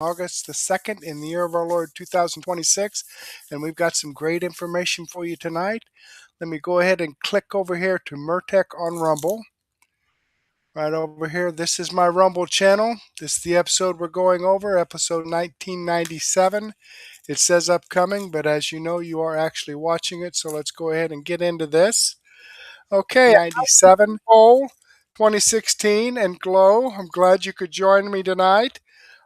August the 2nd in the year of our Lord 2026, and we've got some great information for you tonight. Let me go ahead and click over here to Murtech on Rumble. Right over here, this is my Rumble channel. This is the episode we're going over, episode 1997. It says upcoming, but as you know, you are actually watching it, so let's go ahead and get into this. Okay, 97 poll, 2016, and Glow. I'm glad you could join me tonight.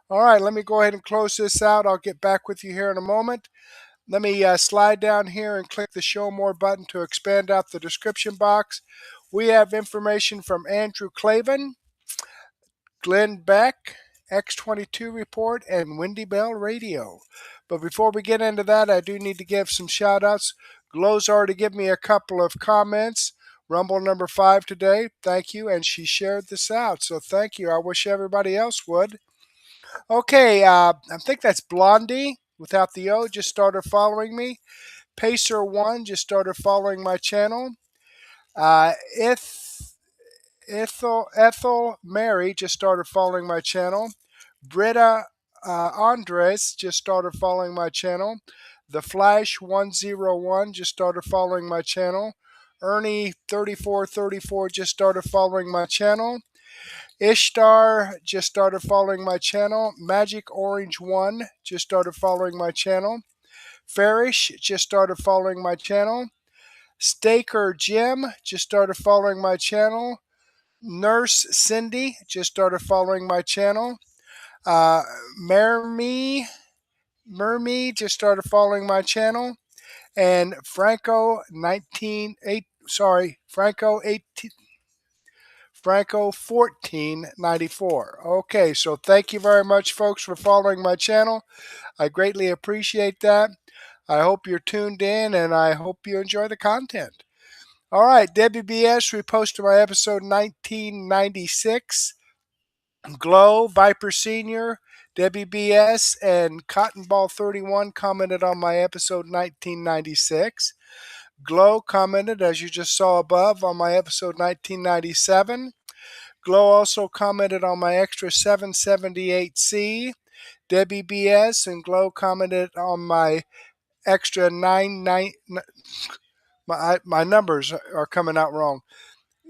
All right, let me go ahead and close this out. I'll get back with you here in a moment. Let me slide down here and click the Show More button to expand out the description box. We have information from Andrew Klavan, Glenn Beck, X22 Report, and Wendy Bell Radio. But before we get into that, I do need to give some shout-outs. Glow's already given me a couple of comments. Rumble number 5 today, thank you, and she shared this out, so thank you. I wish everybody else would. Okay, I think that's Blondie without the O, just started following me. Pacer1 just started following my channel. Ethel Mary just started following my channel. Britta Andres just started following my channel. The Flash 101 just started following my channel. Ernie 3434 just started following my channel. Ishtar just started following my channel. Magic Orange 1 just started following my channel. Farish just started following my channel. Staker Jim just started following my channel. Nurse Cindy just started following my channel. Merme just started following my channel. And Franco 1494. Okay, so thank you very much, folks, for following my channel. I greatly appreciate that. I hope you're tuned in, and I hope you enjoy the content. All right, WBS reposted my episode 1996. Glow, Viper Senior, WBS, and Cottonball 31 commented on my episode 1996. Glow commented, as you just saw above, on my episode 1997. Glow also commented on my extra 778C. WBS and Glow commented on my extra 99. My numbers are coming out wrong.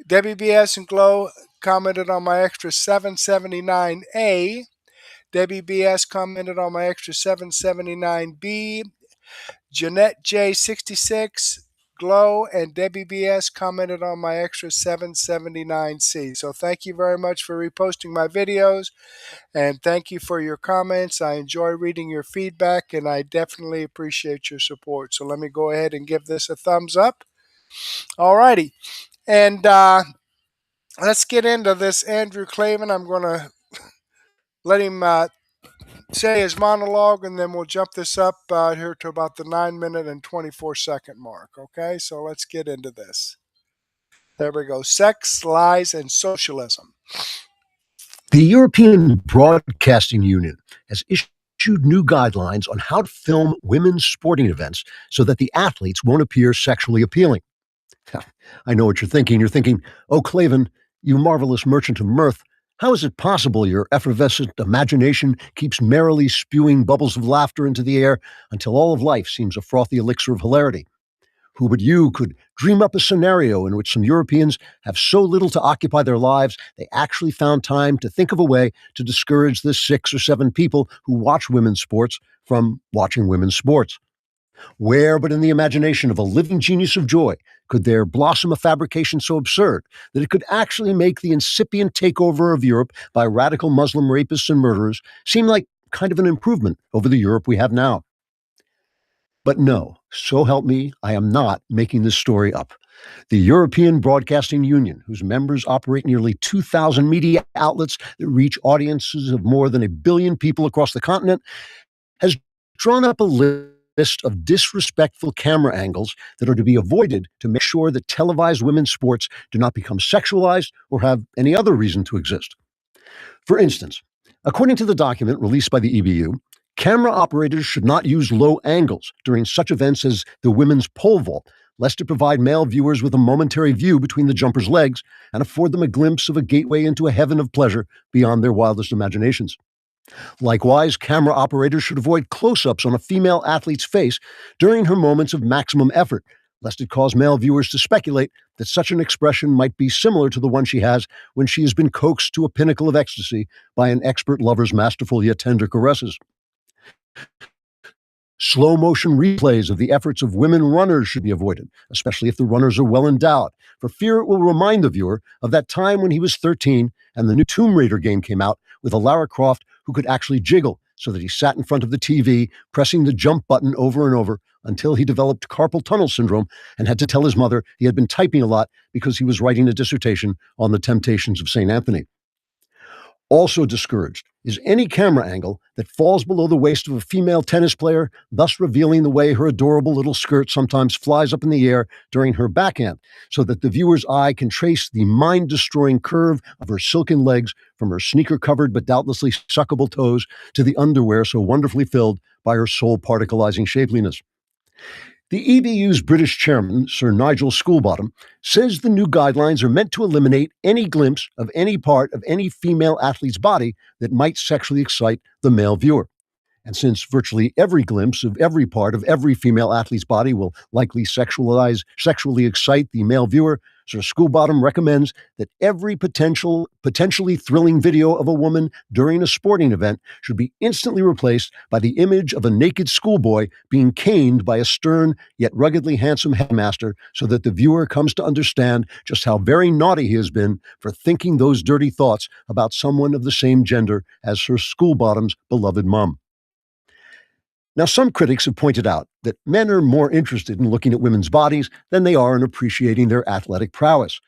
WBS and Glow commented on my extra 779A. WBS commented on my extra 779B. Jeanette J66, Glow, and WBS commented on my extra 779C. So thank you very much for reposting my videos, and thank you for your comments. I enjoy reading your feedback, and I definitely appreciate your support. So let me go ahead and give this a thumbs up. All righty. And let's get into this Andrew Klavan. I'm going to let him say his monologue, and then we'll jump this up here to about the 9-minute and 24-second mark. Okay, so let's get into this. There we go. Sex, Lies, and Socialism. The European Broadcasting Union has issued new guidelines on how to film women's sporting events so that the athletes won't appear sexually appealing. I know what you're thinking. You're thinking, oh, Klavan, you marvelous merchant of mirth, how is it possible your effervescent imagination keeps merrily spewing bubbles of laughter into the air until all of life seems a frothy elixir of hilarity? Who but you could dream up a scenario in which some Europeans have so little to occupy their lives, they actually found time to think of a way to discourage the 6 or 7 people who watch women's sports from watching women's sports? Where but in the imagination of a living genius of joy could there blossom a fabrication so absurd that it could actually make the incipient takeover of Europe by radical Muslim rapists and murderers seem like kind of an improvement over the Europe we have now? But no, so help me, I am not making this story up. The European Broadcasting Union, whose members operate nearly 2,000 media outlets that reach audiences of more than 1 billion people across the continent, has drawn up a list of disrespectful camera angles that are to be avoided to make sure that televised women's sports do not become sexualized or have any other reason to exist. For instance, according to the document released by the EBU, camera operators should not use low angles during such events as the women's pole vault, lest it provide male viewers with a momentary view between the jumper's legs and afford them a glimpse of a gateway into a heaven of pleasure beyond their wildest imaginations. Likewise, camera operators should avoid close ups on a female athlete's face during her moments of maximum effort, lest it cause male viewers to speculate that such an expression might be similar to the one she has when she has been coaxed to a pinnacle of ecstasy by an expert lover's masterful yet tender caresses. Slow motion replays of the efforts of women runners should be avoided, especially if the runners are well endowed, for fear it will remind the viewer of that time when he was 13 and the new Tomb Raider game came out with a Lara Croft who could actually jiggle, so that he sat in front of the TV, pressing the jump button over and over until he developed carpal tunnel syndrome and had to tell his mother he had been typing a lot because he was writing a dissertation on the temptations of St. Anthony. Also discouraged is any camera angle that falls below the waist of a female tennis player, thus revealing the way her adorable little skirt sometimes flies up in the air during her backhand, so that the viewer's eye can trace the mind-destroying curve of her silken legs from her sneaker-covered but doubtlessly suckable toes to the underwear so wonderfully filled by her soul-particleizing shapeliness. The EBU's British chairman, Sir Nigel Schoolbottom, says the new guidelines are meant to eliminate any glimpse of any part of any female athlete's body that might sexually excite the male viewer. And since virtually every glimpse of every part of every female athlete's body will likely sexually excite the male viewer, Sir Schoolbottom recommends that every potentially thrilling video of a woman during a sporting event should be instantly replaced by the image of a naked schoolboy being caned by a stern yet ruggedly handsome headmaster, so that the viewer comes to understand just how very naughty he has been for thinking those dirty thoughts about someone of the same gender as Sir Schoolbottom's beloved mum. Now, some critics have pointed out that men are more interested in looking at women's bodies than they are in appreciating their athletic prowess,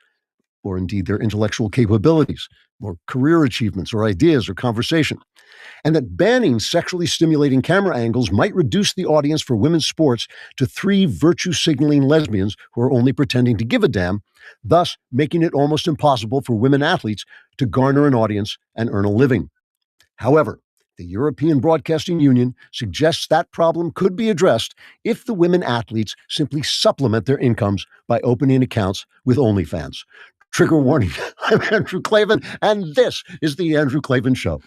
or indeed their intellectual capabilities, or career achievements, or ideas, or conversation, and that banning sexually stimulating camera angles might reduce the audience for women's sports to 3 virtue-signaling lesbians who are only pretending to give a damn, thus making it almost impossible for women athletes to garner an audience and earn a living. However, the European Broadcasting Union suggests that problem could be addressed if the women athletes simply supplement their incomes by opening accounts with OnlyFans. Trigger warning, I'm Andrew Klavan, and this is The Andrew Klavan Show.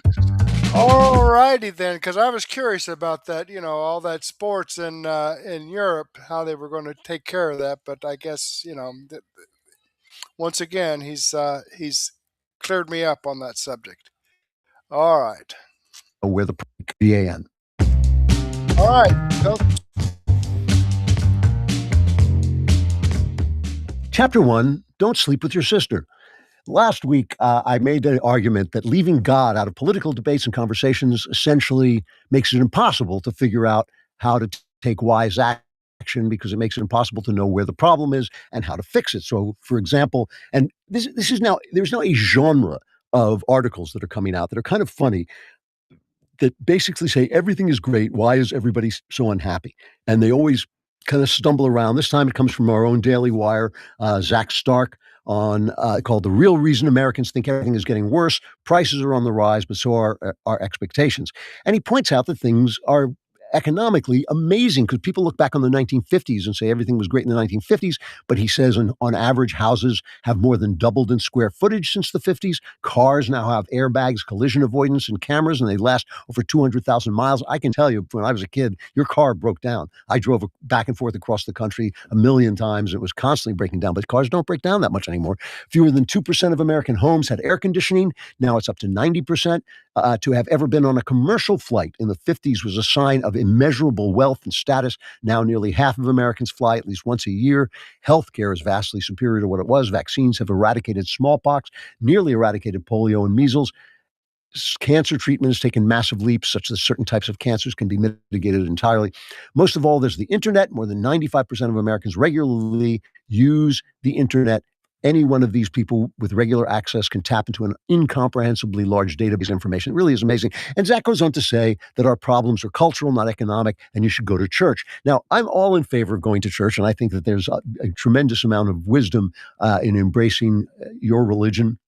All righty then, because I was curious about that, all that sports in Europe, how they were going to take care of that. But I guess, once again, he's cleared me up on that subject. All right. Where the BAN. All right. Chapter 1, Don't Sleep with Your Sister. Last week, I made the argument that leaving God out of political debates and conversations essentially makes it impossible to figure out how to take wise action, because it makes it impossible to know where the problem is and how to fix it. So, for example, and this is now, there's now a genre of articles that are coming out that are kind of funny, that basically say everything is great. Why is everybody so unhappy? And they always kind of stumble around. This time it comes from our own Daily Wire, Zach Stark, on called "The Real Reason Americans Think Everything is Getting Worse. Prices are on the rise, but so are our expectations." And he points out that things are economically amazing, because people look back on the 1950s and say everything was great in the 1950s, but he says on average houses have more than doubled in square footage since the 50s. Cars now have airbags, collision avoidance, and cameras, and they last over 200,000 miles. I can tell you, when I was a kid, your car broke down. I drove back and forth across the country a million times. It was constantly breaking down, but cars don't break down that much anymore. Fewer than 2% of American homes had air conditioning. Now it's up to 90%. To have ever been on a commercial flight in the 50s was a sign of immeasurable wealth and status. Now nearly half of Americans fly at least once a year. Healthcare is vastly superior to what it was. Vaccines have eradicated smallpox, nearly eradicated polio and measles. Cancer treatment has taken massive leaps, such that certain types of cancers can be mitigated entirely. Most of all, there's the internet. More than 95% of Americans regularly use the internet. Any one of these people with regular access can tap into an incomprehensibly large database of information. It really is amazing. And Zach goes on to say that our problems are cultural, not economic, and you should go to church. Now, I'm all in favor of going to church, and I think that there's a tremendous amount of wisdom in embracing your religion.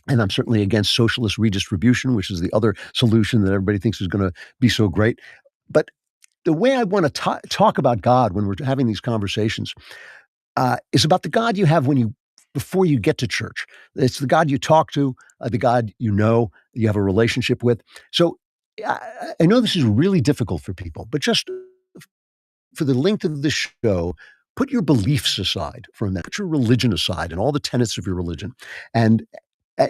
And I'm certainly against socialist redistribution, which is the other solution that everybody thinks is going to be so great. But the way I want to talk about God when we're having these conversations is about the God you have before you get to church. It's the God you talk to, the God you have a relationship with. So I know this is really difficult for people, but just for the length of the show, put your beliefs aside for a minute, put your religion aside and all the tenets of your religion, and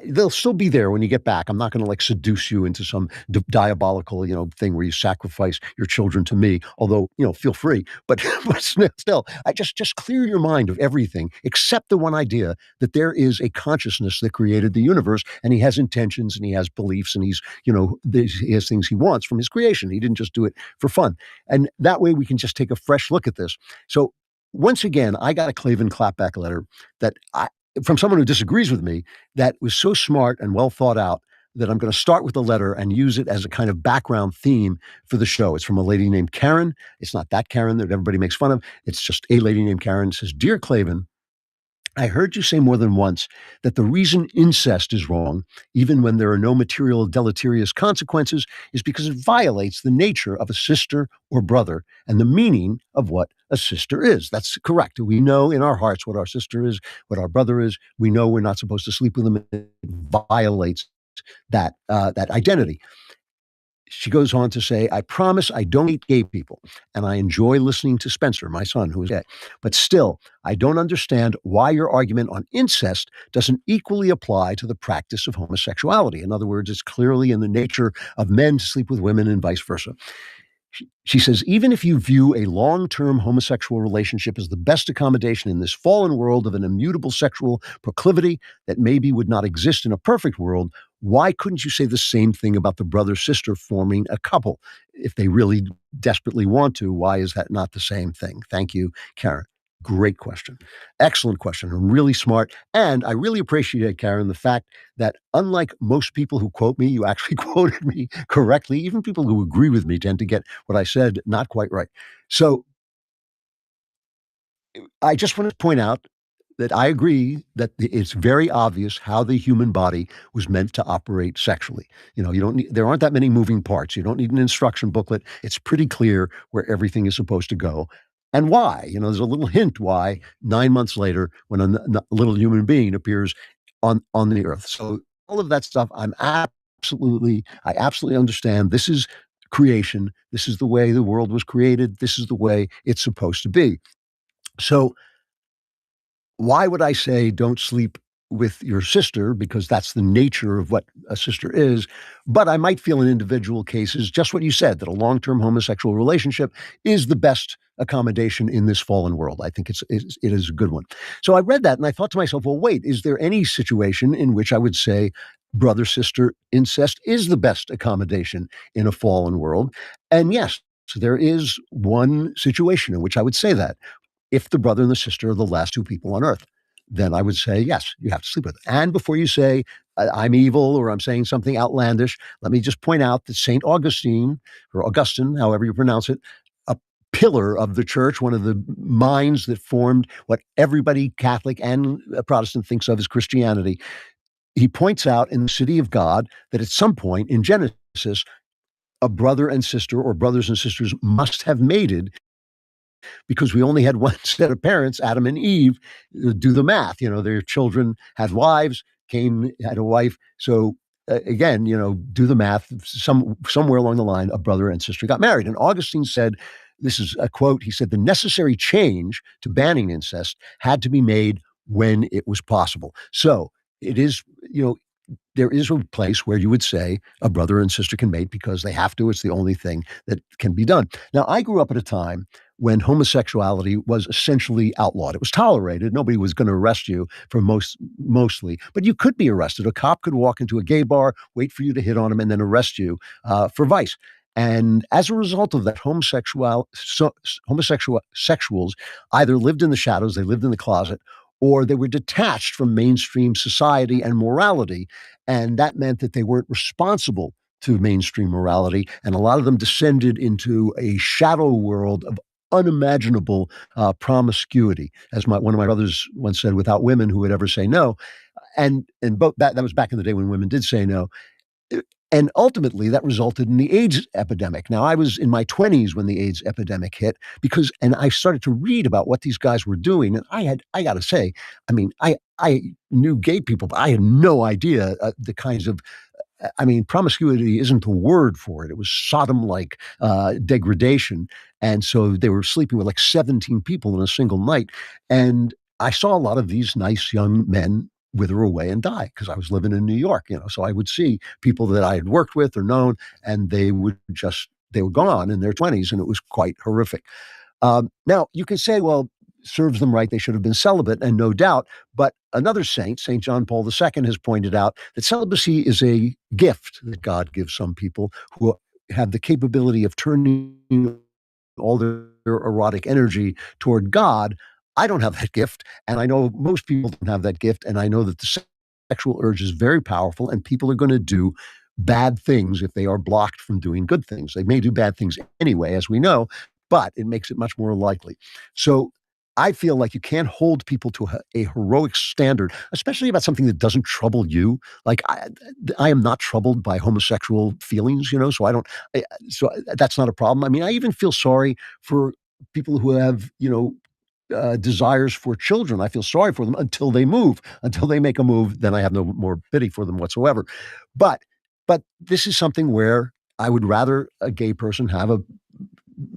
they'll still be there when you get back. I'm not going to like seduce you into some diabolical, thing where you sacrifice your children to me. Although, feel free. But, but still, I just clear your mind of everything except the one idea that there is a consciousness that created the universe, and he has intentions, and he has beliefs, and he has things he wants from his creation. He didn't just do it for fun. And that way, we can just take a fresh look at this. So once again, I got a Klavan clapback letter that from someone who disagrees with me, that was so smart and well thought out that I'm going to start with the letter and use it as a kind of background theme for the show. It's from a lady named Karen. It's not that Karen that everybody makes fun of. It's just a lady named Karen. It says, "Dear Klavan, I heard you say more than once that the reason incest is wrong, even when there are no material deleterious consequences, is because it violates the nature of a sister or brother and the meaning of what a sister is." That's correct. We know in our hearts what our sister is, what our brother is. We know we're not supposed to sleep with them. It violates that identity. She goes on to say, "I promise I don't hate gay people, and I enjoy listening to Spencer, my son, who is gay. But still, I don't understand why your argument on incest doesn't equally apply to the practice of homosexuality. In other words, it's clearly in the nature of men to sleep with women and vice versa." She says, "Even if you view a long-term homosexual relationship as the best accommodation in this fallen world of an immutable sexual proclivity that maybe would not exist in a perfect world, why couldn't you say the same thing about the brother-sister forming a couple? If they really desperately want to, why is that not the same thing? Thank you, Karen." Great question. Excellent question. Really smart. And I really appreciate, Karen, the fact that unlike most people who quote me, you actually quoted me correctly. Even people who agree with me tend to get what I said not quite right. So I just want to point out that I agree that it's very obvious how the human body was meant to operate sexually. You don't need, there aren't that many moving parts. You don't need an instruction booklet. It's pretty clear where everything is supposed to go and why. There's a little hint why 9 months later, when a little human being appears on the earth. So all of that stuff, I absolutely understand. This is creation. This is the way the world was created. This is the way it's supposed to be. So why would I say don't sleep with your sister? Because that's the nature of what a sister is. But I might feel in individual cases, just what you said, that a long-term homosexual relationship is the best accommodation in this fallen world. I think it is a good one. So I read that and I thought to myself, well, wait, is there any situation in which I would say brother-sister incest is the best accommodation in a fallen world? And yes, so there is one situation in which I would say that. If the brother and the sister are the last two people on earth, then I would say, yes, you have to sleep with them. And before you say, I'm evil or I'm saying something outlandish, let me just point out that St. Augustine, or Augustine, however you pronounce it, a pillar of the church, one of the minds that formed what everybody, Catholic and Protestant, thinks of as Christianity, he points out in the City of God that at some point in Genesis, a brother and sister or brothers and sisters must have mated because we only had one set of parents, Adam and Eve. Do the math. Their children had wives. Cain had a wife. So again, do the math. Somewhere along the line, a brother and sister got married. And Augustine said, this is a quote, he said, "The necessary change to banning incest had to be made when it was possible." So it is, there is a place where you would say a brother and sister can mate because they have to. It's the only thing that can be done. Now, I grew up at a time when homosexuality was essentially outlawed. It was tolerated. Nobody was going to arrest you for mostly, but you could be arrested. A cop could walk into a gay bar, wait for you to hit on him, and then arrest you for vice. And as a result of that, homosexuals either lived in the shadows, they lived in the closet, or they were detached from mainstream society and morality. And that meant that they weren't responsible to mainstream morality. And a lot of them descended into a shadow world of unimaginable promiscuity. As one of my brothers once said, without women who would ever say no. And both that was back in the day when women did say no. And ultimately, that resulted in the AIDS epidemic. Now, I was in my 20s when the AIDS epidemic hit and I started to read about what these guys were doing. And I got to say, I mean, I knew gay people, but I had no idea the kinds of I mean, promiscuity isn't the word for it. It was Sodom-like degradation. And so they were sleeping with like 17 people in a single night. And I saw a lot of these nice young men wither away and die because I was living in New York, so I would see people that I had worked with or known, and they were gone in their 20s, and it was quite horrific. Now, you can say, well, serves them right. They should have been celibate, and no doubt. But another saint, St. John Paul II, has pointed out that celibacy is a gift that God gives some people who have the capability of turning all their erotic energy toward God. I don't have that gift, and I know most people don't have that gift, and I know that the sexual urge is very powerful, and people are going to do bad things if they are blocked from doing good things. They may do bad things anyway, as we know, but it makes it much more likely. So I feel like you can't hold people to a heroic standard, especially about something that doesn't trouble you. Like I am not troubled by homosexual feelings, so I don't. So that's not a problem. I mean, I even feel sorry for people who have, desires for children. I feel sorry for them until they move. Until they make a move, then I have no more pity for them whatsoever. But this is something where I would rather a gay person have a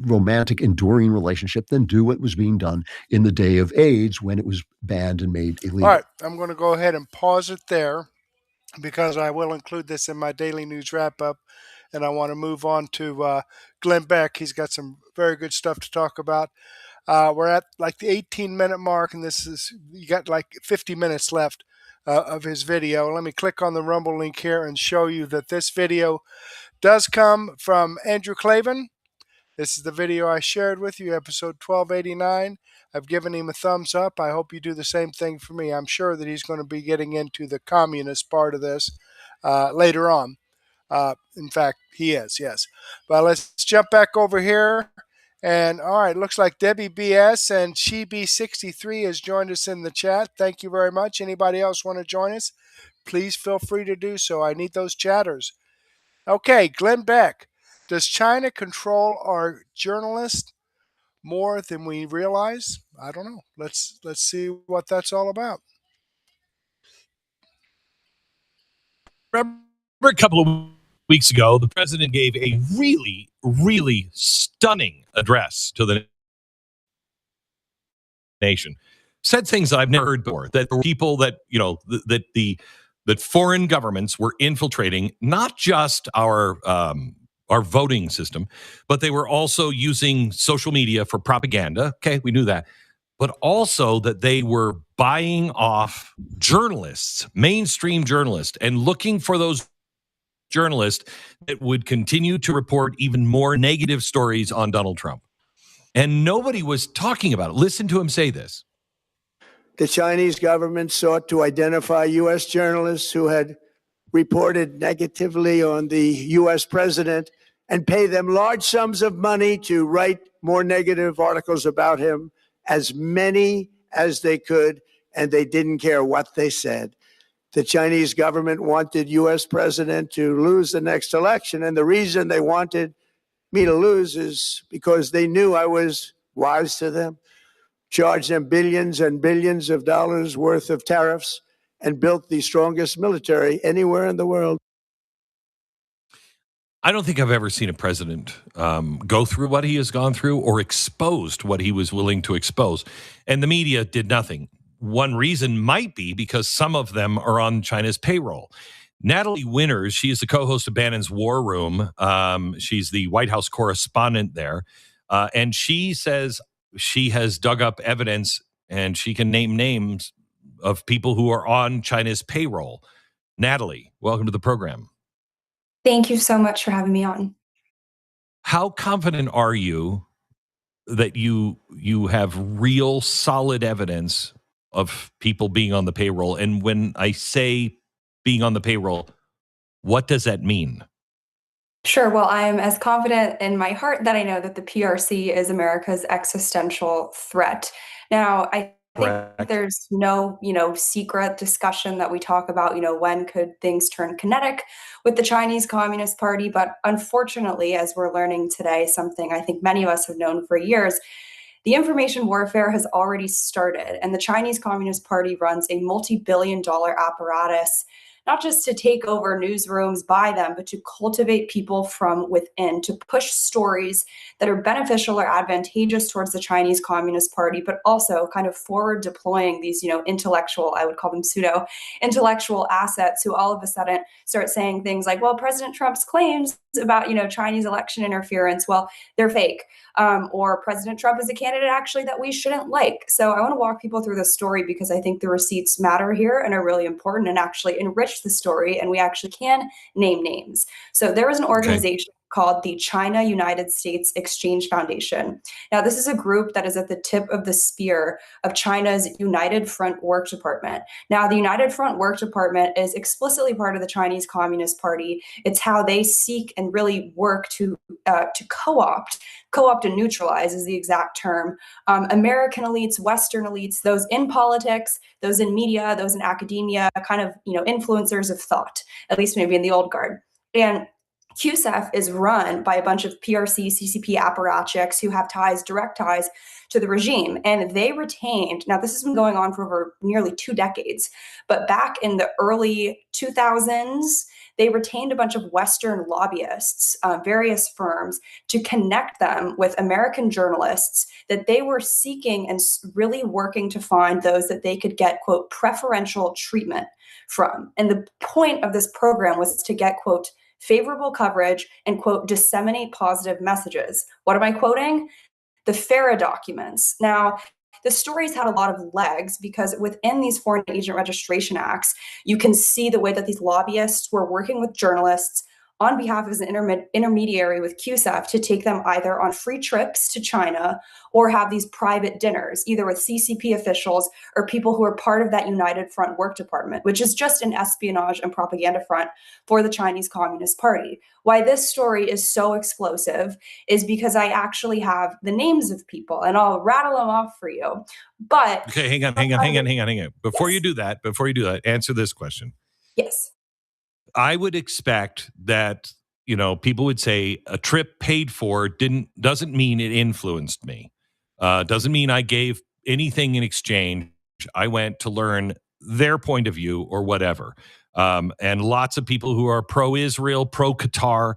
romantic, enduring relationship than do what was being done in the day of AIDS when it was banned and made illegal. All right, I'm going to go ahead and pause it there because I will include this in my daily news wrap up. And I want to move on to Glenn Beck. He's got some very good stuff to talk about. We're at like the 18-minute mark, and you got like 50 minutes left of his video. Let me click on the Rumble link here and show you that this video does come from Andrew Klavan. This is the video I shared with you, episode 1289. I've given him a thumbs up. I hope you do the same thing for me. I'm sure that he's going to be getting into the communist part of this later on. In fact, he is, yes. But let's jump back over here. And all right, looks like Debbie BS and SheB63 has joined us in the chat. Thank you very much. Anybody else want to join us? Please feel free to do so. I need those chatters. Okay, Glenn Beck. Does China control our journalists more than we realize? I don't know. Let's see what that's all about. Remember a couple of weeks ago, the president gave a really, really stunning address to the nation. Said things that I've never heard before. That there were people that that foreign governments were infiltrating not just our voting system, but they were also using social media for propaganda. Okay, we knew that. But also that they were buying off journalists, mainstream journalists, and looking for those journalists that would continue to report even more negative stories on Donald Trump. And nobody was talking about it. Listen to him say this. The Chinese government sought to identify U.S. journalists who had reported negatively on the U.S. president and pay them large sums of money to write more negative articles about him, as many as they could, and they didn't care what they said. The Chinese government wanted U.S. president to lose the next election, and the reason they wanted me to lose is because they knew I was wise to them, charged them billions and billions of dollars worth of tariffs, and built the strongest military anywhere in the world. I don't think I've ever seen a president go through what he has gone through or exposed what he was willing to expose. And the media did nothing. One reason might be because some of them are on China's payroll. Natalie Winters, she is the co-host of Bannon's War Room. She's the White House correspondent there. And she says she has dug up evidence and she can name names of people who are on China's payroll. Natalie, welcome to the program. Thank you so much for having me on. How confident are you that you have real solid evidence of people being on the payroll? And when I say being on the payroll, what does that mean? Sure. Well, I am as confident in my heart that I know that the PRC is America's existential threat. Now, I think there's no, secret discussion that we talk about, when could things turn kinetic with the Chinese Communist Party. But unfortunately, as we're learning today, something I think many of us have known for years, the information warfare has already started. And the Chinese Communist Party runs a multi-billion-dollar apparatus not just to take over newsrooms, buy them, but to cultivate people from within, to push stories that are beneficial or advantageous towards the Chinese Communist Party, but also kind of forward deploying these, intellectual, I would call them pseudo intellectual assets who all of a sudden start saying things like, well, President Trump's claims about, Chinese election interference, well, they're fake. Or President Trump is a candidate actually that we shouldn't like. So I want to walk people through the story because I think the receipts matter here and are really important and actually enrich the story. And we actually can name names. So there was an organization called the China United States Exchange Foundation. Now, this is a group that is at the tip of the spear of China's United Front Work Department. Now, the United Front Work Department is explicitly part of the Chinese Communist Party. It's how they seek and really work to co-opt and neutralize is the exact term, American elites, Western elites, those in politics, those in media, those in academia, kind of, influencers of thought, at least maybe in the old guard. And QSEF is run by a bunch of PRC, CCP apparatchiks who have direct ties to the regime. And they retained, now this has been going on for over nearly 2 decades, but back in the early 2000s, they retained a bunch of Western lobbyists, various firms, to connect them with American journalists that they were seeking and really working to find those that they could get, quote, preferential treatment from. And the point of this program was to get, quote, favorable coverage and, quote, disseminate positive messages. What am I quoting? The FARA documents. Now, the stories had a lot of legs because within these Foreign Agent Registration Acts, you can see the way that these lobbyists were working with journalists on behalf of an intermediary with QSEF to take them either on free trips to China or have these private dinners, either with CCP officials or people who are part of that United Front Work Department, which is just an espionage and propaganda front for the Chinese Communist Party. Why this story is so explosive is because I actually have the names of people, and I'll rattle them off for you. But okay, hang on. Before you do that, answer this question. Yes. I would expect that, people would say a trip paid for doesn't mean it influenced me. Doesn't mean I gave anything in exchange. I went to learn their point of view or whatever. And lots of people who are pro-Israel, pro-Qatar,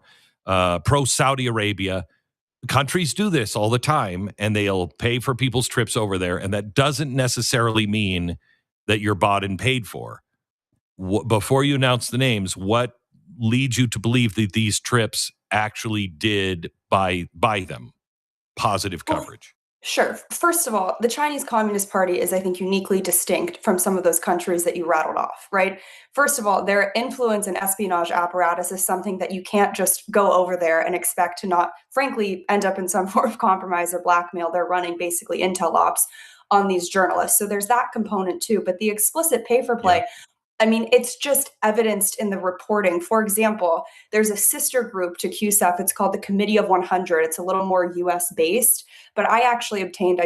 pro-Saudi Arabia, countries do this all the time, and they'll pay for people's trips over there. And that doesn't necessarily mean that you're bought and paid for. Before you announce the names, what leads you to believe that these trips actually did buy them positive coverage? Sure. First of all, the Chinese Communist Party is, I think, uniquely distinct from some of those countries that you rattled off, right? First of all, their influence and espionage apparatus is something that you can't just go over there and expect to not, frankly, end up in some form of compromise or blackmail. They're running basically intel ops on these journalists. So there's that component too. But the explicit pay for play, I mean, it's just evidenced in the reporting. For example, there's a sister group to QSEF. It's called the Committee of 100. It's a little more US based, but I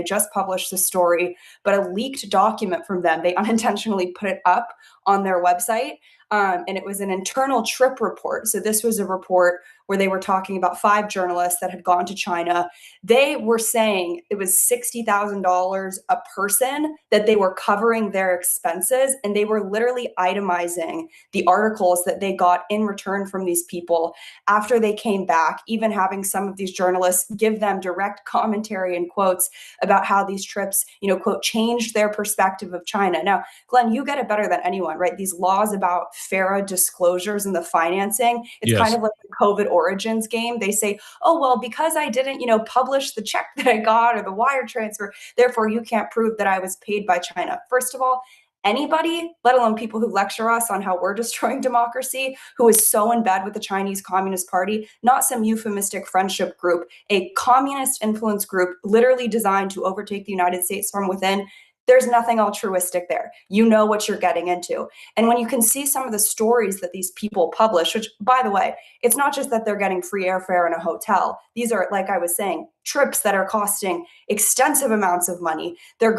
just published the story, but a leaked document from them, they unintentionally put it up on their website. And it was an internal trip report. So this was a report where they were talking about 5 journalists that had gone to China. They were saying it was $60,000 a person that they were covering their expenses. And they were literally itemizing the articles that they got in return from these people after they came back, even having some of these journalists give them direct commentary and quotes about how these trips, quote, changed their perspective of China. Now, Glenn, you get it better than anyone, right? These laws about FARA disclosures and the financing, it's kind of like the COVID origins game. They say, oh, well, because I didn't, publish the check that I got or the wire transfer, therefore you can't prove that I was paid by China. First of all, anybody, let alone people who lecture us on how we're destroying democracy, who is so in bed with the Chinese Communist Party, not some euphemistic friendship group, a communist influence group literally designed to overtake the United States from within. There's nothing altruistic there. You know what you're getting into. And when you can see some of the stories that these people publish, which, by the way, it's not just that they're getting free airfare in a hotel. These are, like I was saying, trips that are costing extensive amounts of money. They're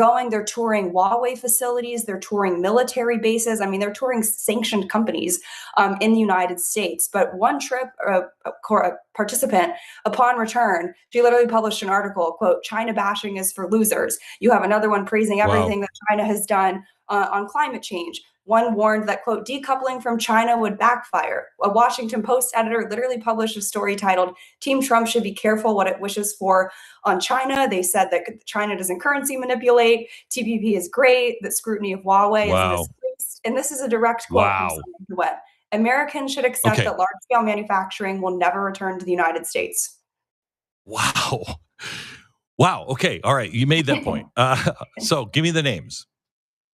touring Huawei facilities. They're touring military bases. I mean, they're touring sanctioned companies in the United States. But one trip, a participant, upon return, she literally published an article, quote, China bashing is for losers. You have another one praising everything that China has done on climate change. One warned that, quote, decoupling from China would backfire. A Washington Post editor literally published a story titled, Team Trump should be careful what it wishes for on China. They said that China doesn't currency manipulate, TPP is great, that scrutiny of Huawei is misplaced. And this is a direct quote from someone who went, Americans should accept that large-scale manufacturing will never return to the United States. Wow. Wow. Okay. All right. You made that point. So give me the names.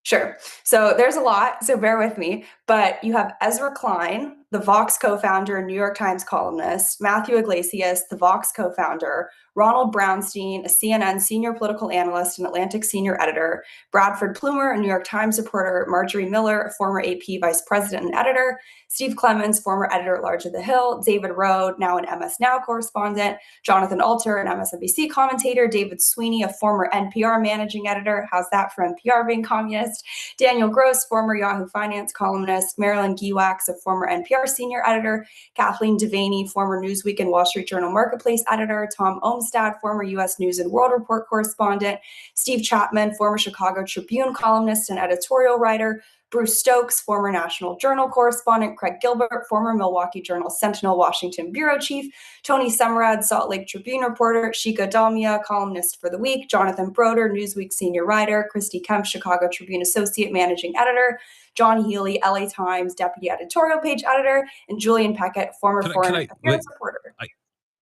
Sure. So there's a lot, so bear with me. But you have Ezra Klein, the Vox co-founder and New York Times columnist, Matthew Iglesias, the Vox co-founder, Ronald Brownstein, a CNN senior political analyst and Atlantic senior editor, Bradford Plumer, a New York Times reporter, Marjorie Miller, a former AP vice president and editor, Steve Clemens, former editor-at-large of The Hill, David Rowe, now an MS Now correspondent, Jonathan Alter, an MSNBC commentator, David Sweeney, a former NPR managing editor. How's that for NPR being communist? Daniel Gross, former Yahoo Finance columnist, Marilyn Giwax, a former NPR senior editor, Kathleen Devaney, former Newsweek and Wall Street Journal Marketplace editor, Tom Olmsted, former U.S. News and World Report correspondent, Steve Chapman, former Chicago Tribune columnist and editorial writer, Bruce Stokes, former National Journal correspondent, Craig Gilbert, former Milwaukee Journal Sentinel Washington bureau chief, Tony Semerad, Salt Lake Tribune reporter, Shika Dalmia, columnist for The Week, Jonathan Broder, Newsweek senior writer, Christy Kemp, Chicago Tribune associate managing editor, John Healy, LA Times deputy editorial page editor, and Julian Peckett, former foreign affairs reporter.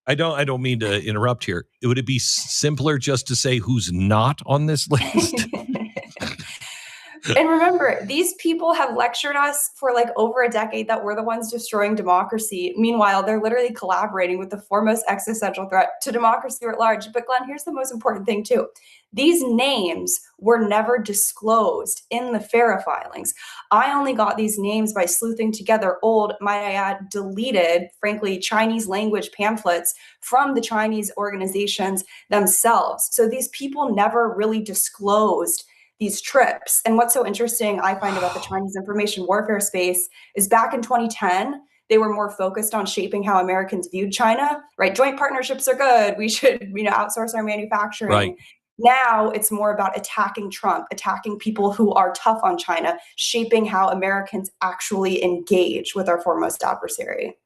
I don't mean to interrupt here. Would it be simpler just to say who's not on this list? And remember, these people have lectured us for like over a decade that we're the ones destroying democracy. Meanwhile, they're literally collaborating with the foremost existential threat to democracy at large. But Glenn, here's the most important thing too. These names were never disclosed in the FARA filings. I only got these names by sleuthing together old, might I add, deleted, frankly, Chinese language pamphlets from the Chinese organizations themselves. So these people never really disclosed these trips. And what's so interesting, I find, about the Chinese information warfare space is back in 2010, they were more focused on shaping how Americans viewed China, right? Joint partnerships are good. We should, outsource our manufacturing. Right. Now it's more about attacking Trump, attacking people who are tough on China, shaping how Americans actually engage with our foremost adversary.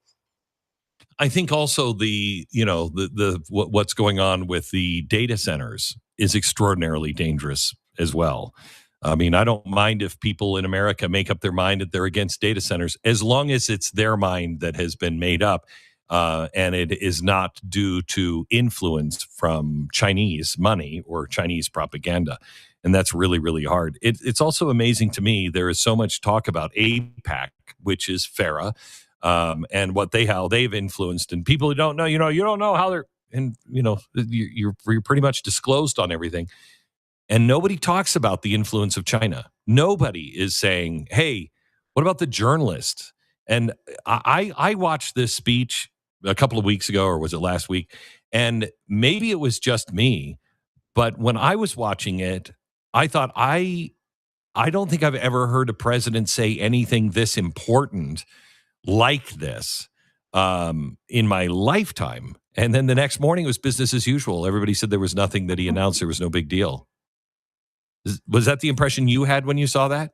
I think also the what's going on with the data centers is extraordinarily dangerous as well. I mean, I don't mind if people in America make up their mind that they're against data centers, as long as it's their mind that has been made up, and it is not due to influence from Chinese money or Chinese propaganda. And that's really, really hard. It's also amazing to me. There is so much talk about APAC, which is FARA, and how they've influenced, and people who don't know, you don't know how they're, and you're pretty much disclosed on everything. And nobody talks about the influence of China. Nobody is saying, hey, what about the journalists? And I watched this speech a couple of weeks ago, or was it last week? And maybe it was just me, but when I was watching it, I thought, I don't think I've ever heard a president say anything this important like this in my lifetime. And then the next morning it was business as usual. Everybody said there was nothing that he announced. There was no big deal. Was that the impression you had when you saw that?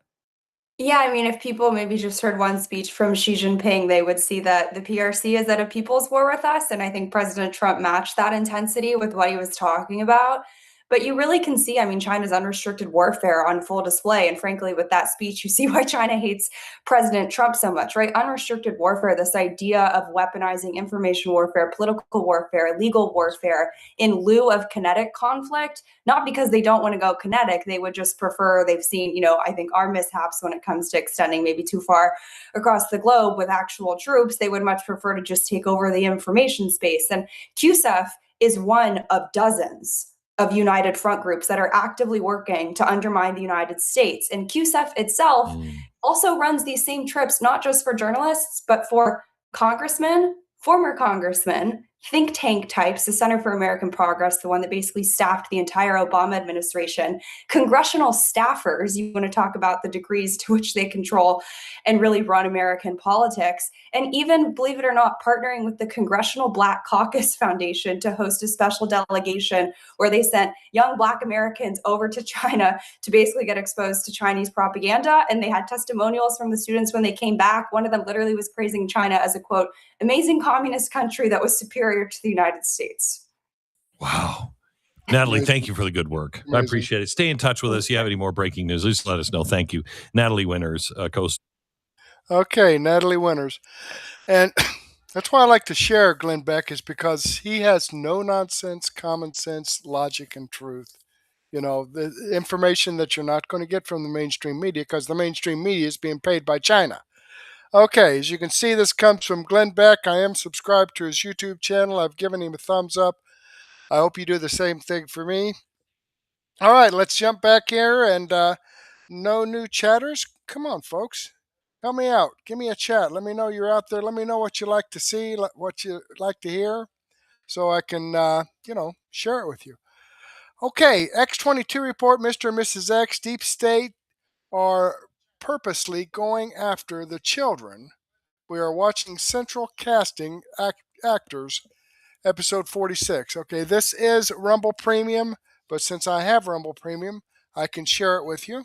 Yeah, I mean, if people maybe just heard one speech from Xi Jinping, they would see that the PRC is at a people's war with us. And I think President Trump matched that intensity with what he was talking about. But you really can see, I mean, China's unrestricted warfare on full display. And frankly, with that speech, you see why China hates President Trump so much, right? Unrestricted warfare, this idea of weaponizing information warfare, political warfare, legal warfare in lieu of kinetic conflict, not because they don't want to go kinetic. They would just prefer, they've seen, I think our mishaps when it comes to extending maybe too far across the globe with actual troops. They would much prefer to just take over the information space. And QSEF is one of dozens of united front groups that are actively working to undermine the United States. And QSEF itself also runs these same trips, not just for journalists, but for congressmen, former congressmen, think tank types, the Center for American Progress, the one that basically staffed the entire Obama administration, congressional staffers, you want to talk about the degrees to which they control and really run American politics, and even, believe it or not, partnering with the Congressional Black Caucus Foundation to host a special delegation where they sent young Black Americans over to China to basically get exposed to Chinese propaganda. And they had testimonials from the students when they came back. One of them literally was praising China as a, quote, amazing communist country that was superior to the United States. Wow. Natalie, thank you for the good work. I appreciate it. Stay in touch with us. If you have any more breaking news, just let us know. Thank you. Natalie Winters, Coast. Okay, Natalie Winters. And that's why I like to share Glenn Beck, is because he has no nonsense, common sense, logic, and truth. You know, the information that you're not going to get from the mainstream media, because the mainstream media is being paid by China. Okay, as you can see, this comes from Glenn Beck. I am subscribed to his YouTube channel. I've given him a thumbs up. I hope you do the same thing for me. All right, let's jump back here. And no new chatters? Come on, folks. Help me out. Give me a chat. Let me know you're out there. Let me know what you like to see, what you like to hear, so I can, share it with you. Okay, X-22 report, Mr. and Mrs. X, Deep State are purposely going after the children. We are watching Central Casting Actors, episode 46. Okay, this is Rumble Premium, but since I have Rumble Premium, I can share it with you.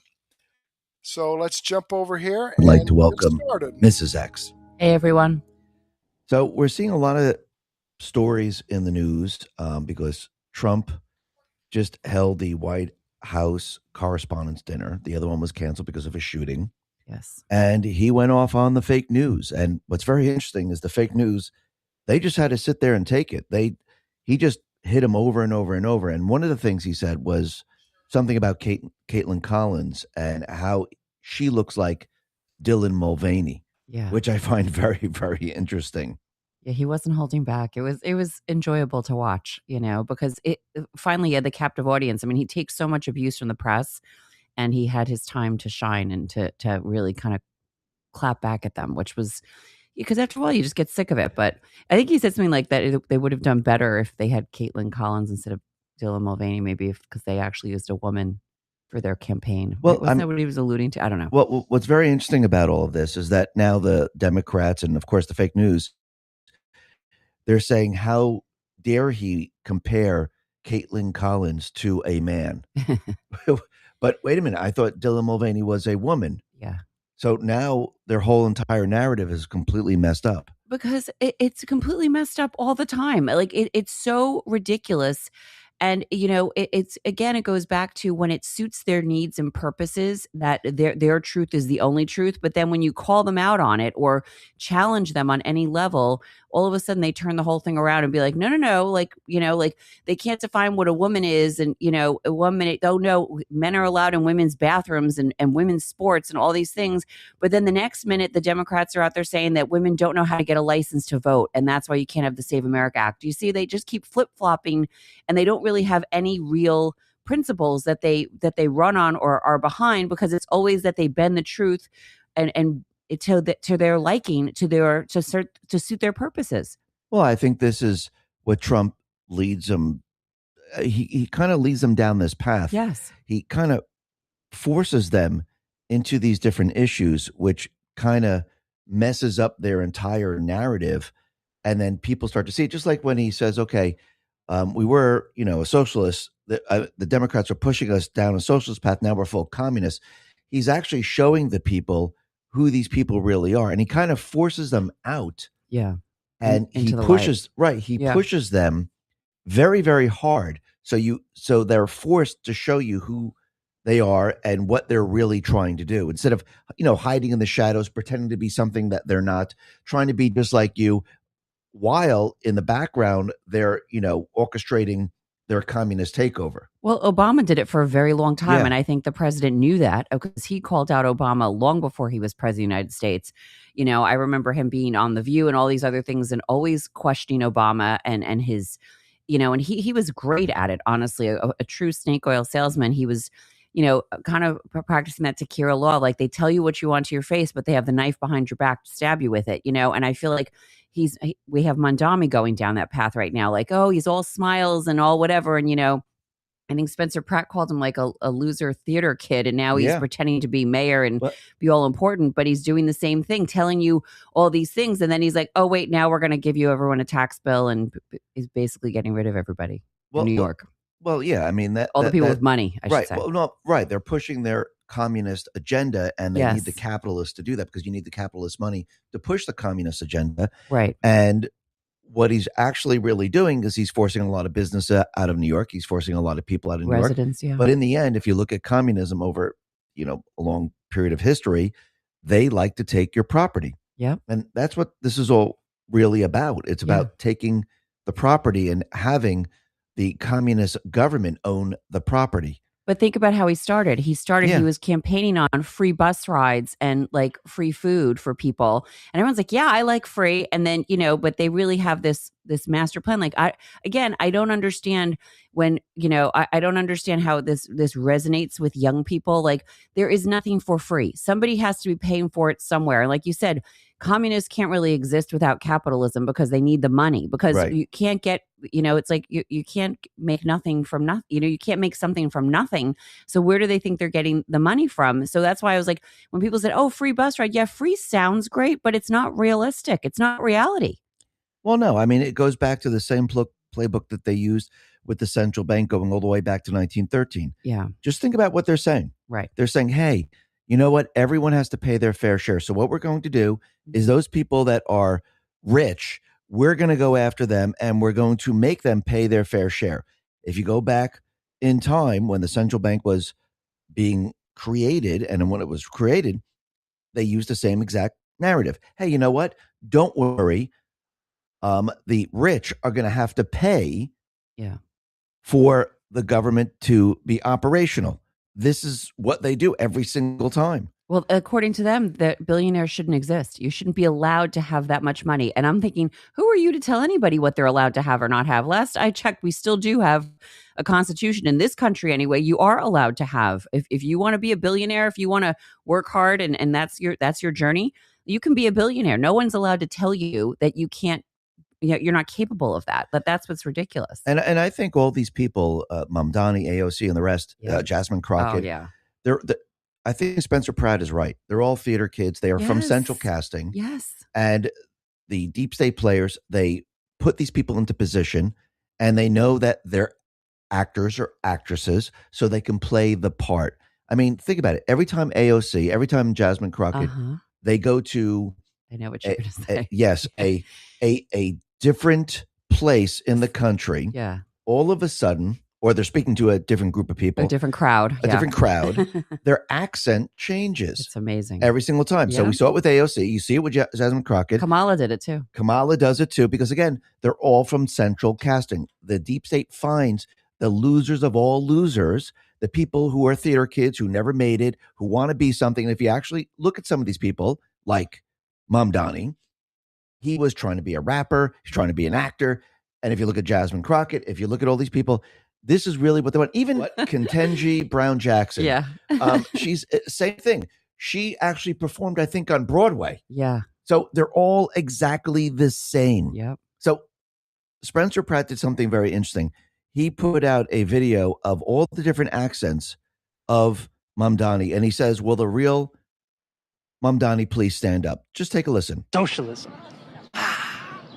So let's jump over here. I'd like to welcome Mrs. X. Hey, everyone. So we're seeing a lot of stories in the news because Trump just held the White House Correspondents' Dinner. The other one was canceled because of a shooting. Yes. And he went off on the fake news. And what's very interesting is the fake news, they just had to sit there and take it. He just hit him over and over and over. And one of the things he said was something about Caitlin Collins and how she looks like Dylan Mulvaney, which I find very, very interesting. Yeah, he wasn't holding back. It was enjoyable to watch, because it finally had the captive audience. I mean, he takes so much abuse from the press, and he had his time to shine and to really kind of clap back at them, which was, because after a while you just get sick of it. But I think he said something like that they would have done better if they had Caitlin Collins instead of Dylan Mulvaney, maybe because they actually used a woman for their campaign. Well, wasn't that what he was alluding to? I don't know. Well, what's very interesting about all of this is that now the Democrats and, of course, the fake news, they're saying, how dare he compare Caitlin Collins to a man? But wait a minute. I thought Dylan Mulvaney was a woman. Yeah. So now their whole entire narrative is completely messed up. Because it's completely messed up all the time. Like it's so ridiculous. And, it's again, it goes back to when it suits their needs and purposes that their truth is the only truth. But then when you call them out on it or challenge them on any level, all of a sudden they turn the whole thing around and be like, no, like they can't define what a woman is. And, 1 minute, oh no, men are allowed in women's bathrooms and women's sports and all these things. But then the next minute, the Democrats are out there saying that women don't know how to get a license to vote. And that's why you can't have the Save America Act. You see, they just keep flip-flopping, and they don't really have any real principles that they run on or are behind, because it's always that they bend the truth and to their liking, to suit their purposes. Well, I think this is what Trump leads them. He kind of leads them down this path. Yes. He kind of forces them into these different issues, which kind of messes up their entire narrative. And then people start to see it, just like when he says, okay, we were, a socialist. The Democrats are pushing us down a socialist path. Now we're full communists. He's actually showing the people who these people really are. And he kind of forces them out. Yeah. And he pushes, right. He pushes them very, very hard. So they're forced to show you who they are and what they're really trying to do, instead of, hiding in the shadows, pretending to be something that they're not, trying to be just like you, while in the background they're, orchestrating their communist takeover. Well, Obama did it for a very long time. Yeah. And I think the president knew that, because he called out Obama long before he was president of the United States. I remember him being on The View and all these other things and always questioning Obama and his, and he was great at it, honestly, a true snake oil salesman. He was, kind of practicing that Takira law. Like they tell you what you want to your face, but they have the knife behind your back to stab you with it, and I feel like we have Mondami going down that path right now. Like, oh, he's all smiles and all whatever. And, I think Spencer Pratt called him like a loser theater kid, and now he's pretending to be mayor and be all important, but he's doing the same thing, telling you all these things. And then he's like, oh, wait, now we're going to give you everyone a tax bill, and he's basically getting rid of everybody in New York. Well, yeah, I mean, all the people with money, I should say. Well, no, right. They're pushing their communist agenda, and they need the capitalists to do that because you need the capitalist money to push the communist agenda. Right. And what he's actually really doing is he's forcing a lot of business out of New York. He's forcing a lot of people out of New York. Yeah. But in the end, if you look at communism over, a long period of history, they like to take your property. Yeah. And that's what this is all really about. It's about taking the property and having the communist government own the property. But think about how he started. He was campaigning on free bus rides and like free food for people. And everyone's like, yeah, I like free. And then, but they really have this master plan. Like I don't understand when, I don't understand how this resonates with young people. Like there is nothing for free. Somebody has to be paying for it somewhere. Like you said, communists can't really exist without capitalism because they need the money, because you can't get, it's like you can't make nothing from nothing. You can't make something from nothing. So where do they think they're getting the money from? So that's why I was like, when people said, oh, free bus ride. Yeah, free sounds great, but it's not realistic. It's not reality. Well, no, I mean, it goes back to the same playbook that they used with the central bank going all the way back to 1913. Yeah. Just think about what they're saying. Right. They're saying, hey, you know what? Everyone has to pay their fair share. So what we're going to do is those people that are rich, we're going to go after them and we're going to make them pay their fair share. If you go back in time when the central bank was being created, and when it was created, they used the same exact narrative. Hey, you know what? Don't worry. The rich are going to have to pay for the government to be operational. This is what they do every single time. Well, according to them, the billionaires shouldn't exist. You shouldn't be allowed to have that much money. And I'm thinking, who are you to tell anybody what they're allowed to have or not have? Last I checked, we still do have a constitution in this country anyway. You are allowed to have, if you want to be a billionaire, if you want to work hard and that's your journey, you can be a billionaire. No one's allowed to tell you that you can't, you're not capable of that. But that's what's ridiculous. And I think all these people, Mamdani, AOC, and the rest, Jasmine Crockett, I think Spencer Pratt is right. They're all theater kids. They are from Central Casting. Yes. And the deep state players, they put these people into position, and they know that they're actors or actresses, so they can play the part. I mean, think about it. Every time AOC, every time Jasmine Crockett, they go to I know what you're going to say. Yes, a different place in the country. Yeah. All of a sudden, or they're speaking to a different group of people. A different crowd. Different crowd. Their accent changes. It's amazing. Every single time. Yeah. So we saw it with AOC. You see it with Jasmine Crockett. Kamala did it too. Kamala does it too, because again, they're all from Central Casting. The deep state finds the losers of all losers, the people who are theater kids, who never made it, who want to be something. And if you actually look at some of these people, like Mamdani, he was trying to be a rapper. He's trying to be an actor. And if you look at Jasmine Crockett, if you look at all these people, this is really what they want. Even Kentenji Brown Jackson. Yeah. She's same thing. She actually performed, I think, on Broadway. Yeah. So they're all exactly the same. Yep. So Spencer Pratt did something very interesting. He put out a video of all the different accents of Mamdani. And he says, will the real Mamdani please stand up? Just take a listen. Socialism.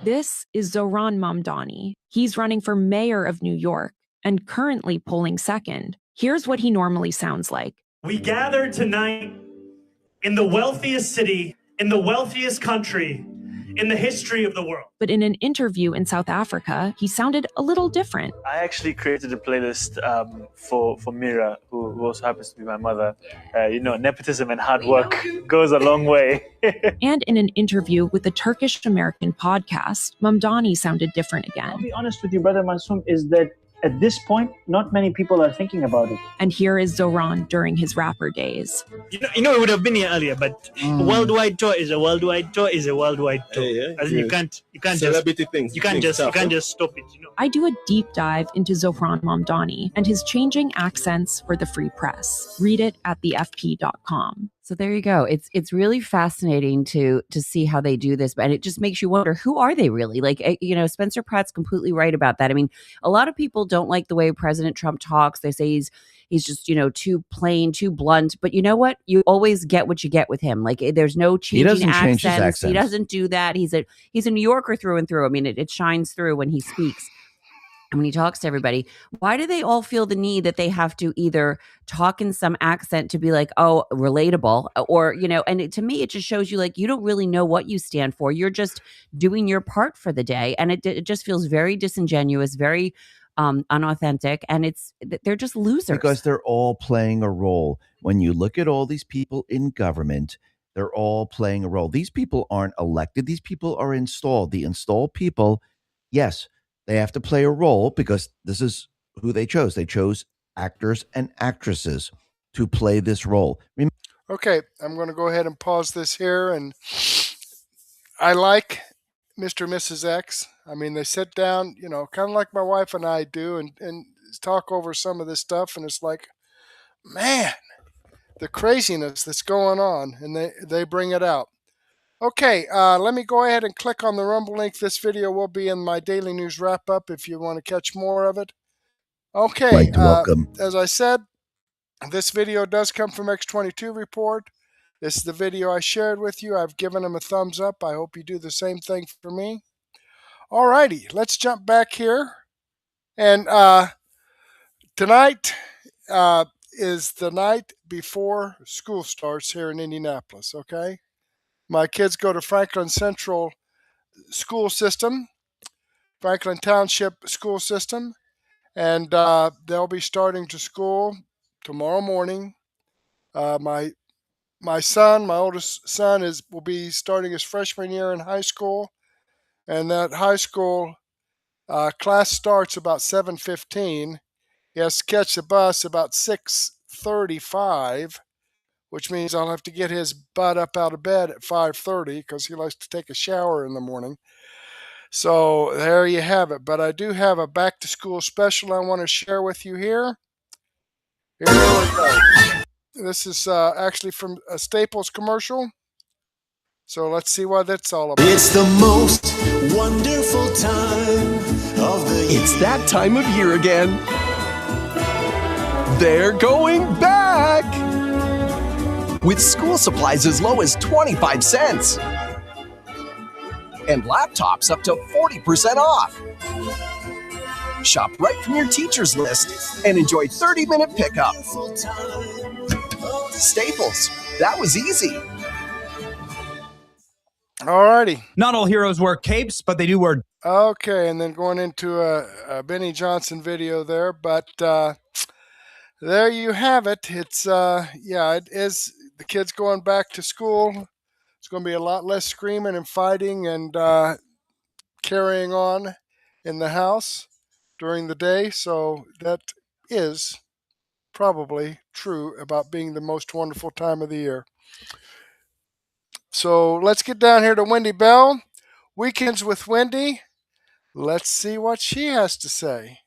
This is Zohran Mamdani. He's running for mayor of New York and currently polling second. Here's what he normally sounds like. We gather tonight in the wealthiest city, in the wealthiest country, in the history of the world. But in an interview in South Africa, he sounded a little different. I actually created a playlist for Mira, who also happens to be my mother. Nepotism and hard work goes a long way. And in an interview with the Turkish American podcast, Mamdani sounded different again. I'll be honest with you, Brother Mansum, is that at this point, not many people are thinking about it. And here is Zoran during his rapper days. You know, it would have been here earlier, but a worldwide tour is a worldwide tour is a worldwide tour. As in, you can't Celebrity things. you can't just stop it. You know. I do a deep dive into Zoran Mamdani and his changing accents for the free press. Read it at thefp.com. So there you go. It's really fascinating to see how they do this, and it just makes you wonder, who are they really? Like, Spencer Pratt's completely right about that. I mean, a lot of people don't like the way President Trump talks. They say he's just too plain, too blunt. But you know what? You always get what you get with him. Like, there's no changing change his accents. He accents. doesn't do that. He's a New Yorker through and through. I mean, it shines through when he speaks. And when he talks to everybody. Why do they all feel the need that they have to either talk in some accent to be like, oh, relatable, or, and to me, it just shows you like, you don't really know what you stand for. You're just doing your part for the day. And it just feels very disingenuous, very unauthentic. And they're just losers. Because they're all playing a role. When you look at all these people in government, they're all playing a role. These people aren't elected. These people are installed. The installed people, yes, they have to play a role because this is who they chose. They chose actors and actresses to play this role. Okay, I'm going to go ahead and pause this here. And I like Mr. and Mrs. X. I mean, they sit down, kind of like my wife and I do, and talk over some of this stuff. And it's like, man, the craziness that's going on. And they bring it out. Okay, let me go ahead and click on the Rumble link. This video will be in my daily news wrap-up if you want to catch more of it. Okay, welcome. as I said, this video does come from X22 Report. This is the video I shared with you. I've given them a thumbs up. I hope you do the same thing for me. Alrighty, let's jump back here. And tonight is the night before school starts here in Indianapolis, okay? My kids go to Franklin Central School System, Franklin Township School System, and they'll be starting to school tomorrow morning. My son, my oldest son, will be starting his freshman year in high school, and that high school class starts about 7:15. He has to catch the bus about 6:35. Which means I'll have to get his butt up out of bed at 5:30 because he likes to take a shower in the morning. So there you have it. But I do have a back to school special I want to share with you here. Here we go. This is actually from a Staples commercial. So let's see what that's all about. It's the most wonderful time of the year. It's that time of year again. They're going back! With school supplies as low as 25 cents. And laptops up to 40% off. Shop right from your teacher's list and enjoy 30-minute pickup. Staples, that was easy. Alrighty. Not all heroes wear capes, but they do wear... Okay, and then going into a Benny Johnson video there, but there you have it. It's, it is... The kids going back to school. It's going to be a lot less screaming and fighting and carrying on in the house during the day. So that is probably true about being the most wonderful time of the year. So let's get down here to Wendy Bell. Weekends with Wendy. Let's see what she has to say.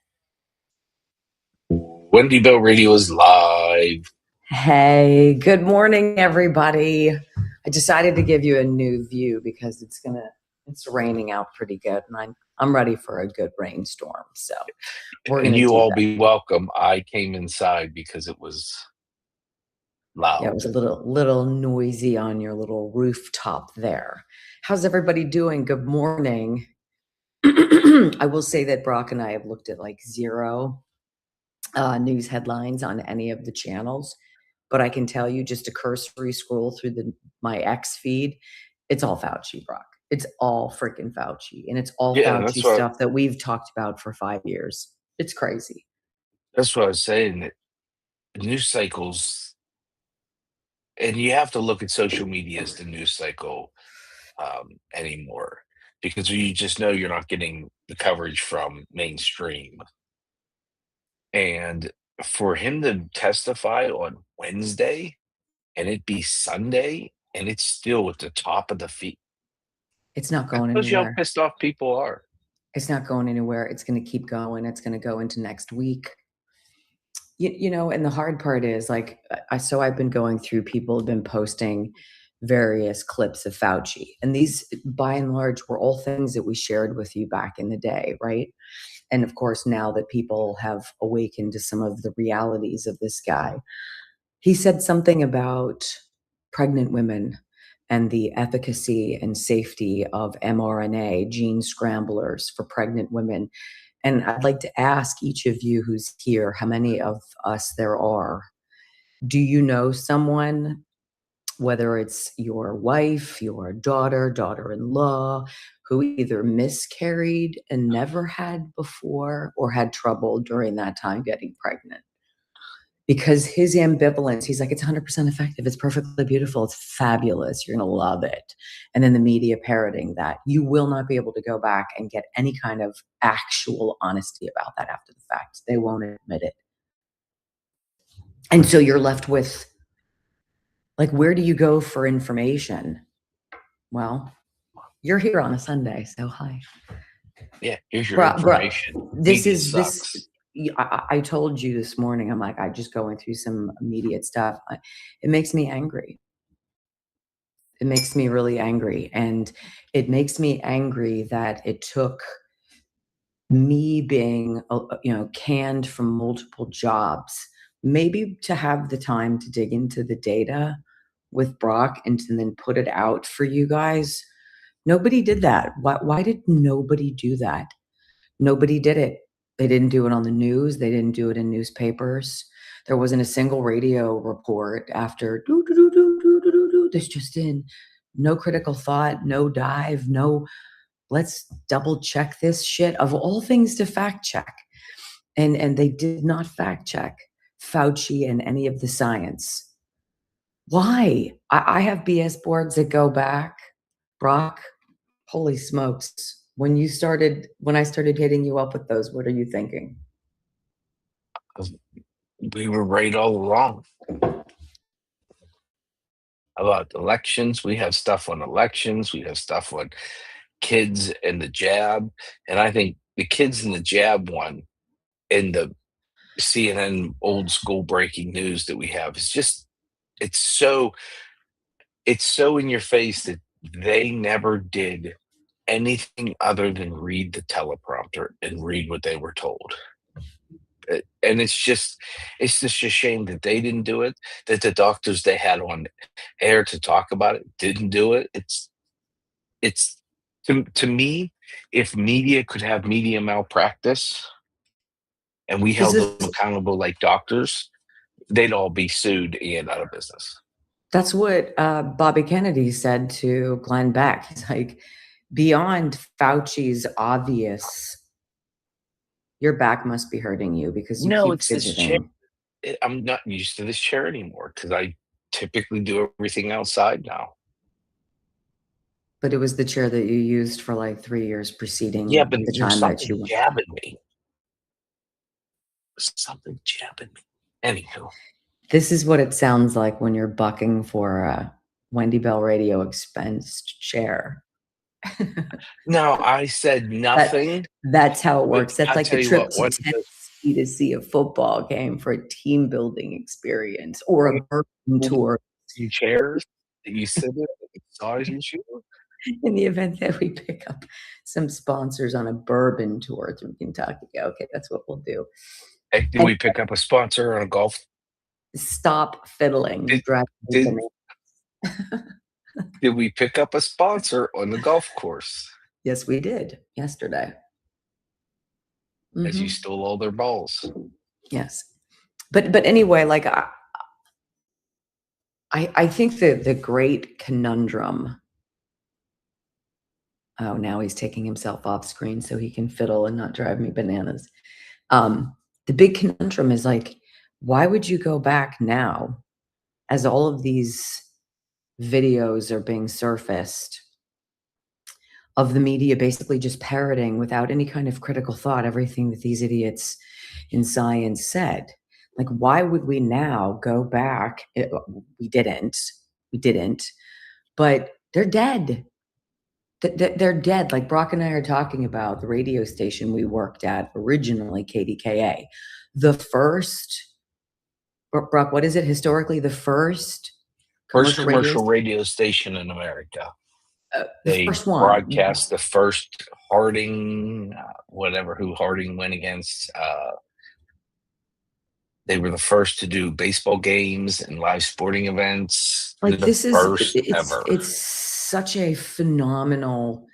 Wendy Bell Radio is live. Hey, good morning, everybody. I decided to give you a new view because it's raining out pretty good, and I'm ready for a good rainstorm. So we're gonna. You all be welcome. I came inside because it was loud. Yeah, it was a little noisy on your little rooftop there. How's everybody doing? Good morning. I will say that Brock and I have looked at like 0 news headlines on any of the channels. But I can tell you, just a cursory scroll through my X feed, it's all Fauci, Brock. It's all freaking Fauci. And it's all Fauci stuff that we've talked about for 5 years. It's crazy. That's what I was saying. That news cycles, and you have to look at social media as the news cycle anymore. Because you just know you're not getting the coverage from mainstream. And for him to testify on Wednesday and it be Sunday and it's still at the top of the feed. It's not That going shows you how anywhere. pissed off people are. It's not going anywhere. It's going to keep going. It's going to go into next week. You know, and the hard part is like, so I've been going through, people have been posting various clips of Fauci. And these, by and large, were all things that we shared with you back in the day, right? And of course, now that people have awakened to some of the realities of this guy, he said something about pregnant women and the efficacy and safety of mRNA gene scramblers for pregnant women. And I'd like to ask each of you who's here, how many of us there are? Do you know someone, whether it's your wife, your daughter, daughter-in-law, who either miscarried and never had before or had trouble during that time getting pregnant? Because his ambivalence, he's like, it's 100% effective. It's perfectly beautiful. It's fabulous. You're going to love it. And then the media parroting that. You will not be able to go back and get any kind of actual honesty about that after the fact. They won't admit it. And so you're left with, like, where do you go for information? Well, you're here on a Sunday, so hi. Yeah, here's your information. I told you this morning, I'm like, I just going through some immediate stuff. It makes me angry. It makes me really angry. And it makes me angry that it took me being, canned from multiple jobs, maybe to have the time to dig into the data with Brock and to then put it out for you guys. Nobody did that. Why did nobody do that? Nobody did it. They didn't do it on the news. They didn't do it in newspapers. There wasn't a single radio report after this just in. No critical thought, no dive, no let's double check this shit, of all things to fact check. And they did not fact check Fauci and any of the science. Why? I have BS boards that go back. Brock, holy smokes. When I started hitting you up with those, what are you thinking? We were right all along. About elections, we have stuff on elections, we have stuff on kids and the jab. And I think the kids and the jab one in the CNN old school breaking news that we have is just, it's so in your face that they never did anything other than read the teleprompter and read what they were told. And it's just a shame that they didn't do it, that the doctors they had on air to talk about it didn't do it. It's to me, if media could have media malpractice and we held them accountable like doctors, they'd all be sued and out of business. That's what Bobby Kennedy said to Glenn Beck. He's like, beyond Fauci's obvious, your back must be hurting you because you keep fidgeting. I'm not used to this chair anymore because I typically do everything outside now. But it was the chair that you used for like 3 years preceding the time that you jabbing me. Something jabbing me. Anywho. This is what it sounds like when you're bucking for a Wendy Bell Radio expensed chair. No, I said nothing. That's how it works. That's like a trip to Tennessee to see a football game for a team building experience or a bourbon tour. You chairs that you sit in, massage you. In the event that we pick up some sponsors on a bourbon tour through Kentucky. Okay, that's what we'll do. Hey, did we pick up a sponsor on a golf? Stop fiddling. Did we pick up a sponsor on the golf course? Yes, we did yesterday. As you stole all their balls. Yes. But anyway, like I think that the great conundrum. Oh, now he's taking himself off screen so he can fiddle and not drive me bananas. The big conundrum is like, why would you go back now as all of these videos are being surfaced of the media basically just parroting without any kind of critical thought everything that these idiots, in science said. Like, why would we now go back? We didn't, but they're dead. They're dead. Like Brock and I are talking about the radio station we worked at originally, KDKA. The first, Brock, what is it historically? The first commercial radio station in America. They first one. broadcast the first Harding, who Harding went against. They were the first to do baseball games and live sporting events. Like this is first ever. It's such a phenomenal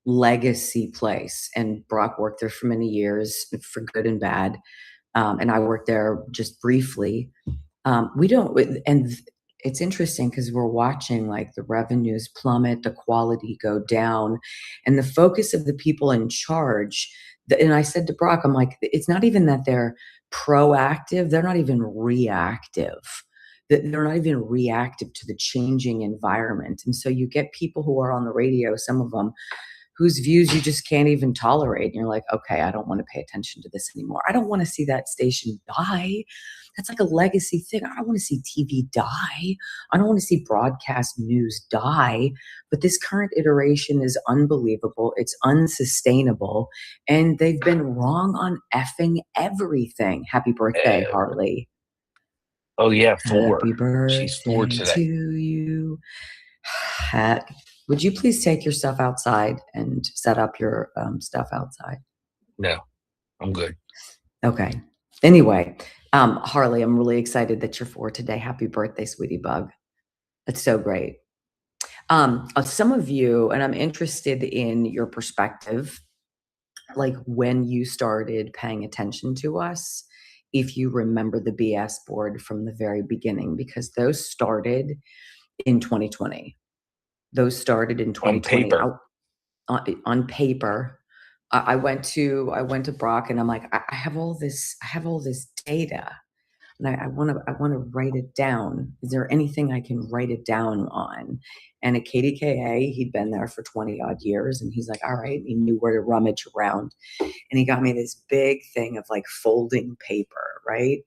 legacy place, and Brock worked there for many years, for good and bad, and I worked there just briefly. And it's interesting because we're watching like the revenues plummet, the quality go down, and the focus of the people in charge. And I said to Brock, I'm like, it's not even that they're proactive, they're not even reactive. They're not even reactive to the changing environment. And so you get people who are on the radio, some of them, whose views you just can't even tolerate. And you're like, okay, I don't want to pay attention to this anymore. I don't want to see that station die. That's like a legacy thing. I don't want to see TV die. I don't want to see broadcast news die. But this current iteration is unbelievable. It's unsustainable. And they've been wrong on effing everything. Happy birthday, Harley. Oh, yeah, 4. Happy birthday. She's 4 today. To you. Would you please take your stuff outside and set up your stuff outside? No, I'm good. Okay. Anyway, Harley, I'm really excited that you're 4 today. Happy birthday, sweetie bug. That's so great. Some of you, and I'm interested in your perspective, like when you started paying attention to us, if you remember the BS board from the very beginning, because those started in 2020. Those started in 2020 on paper. I went to Brock and I'm like, I have all this data, and I want to write it down. Is there anything I can write it down on? And at KDKA, he'd been there for 20 odd years, and he's like, all right, he knew where to rummage around, and he got me this big thing of like folding paper, right?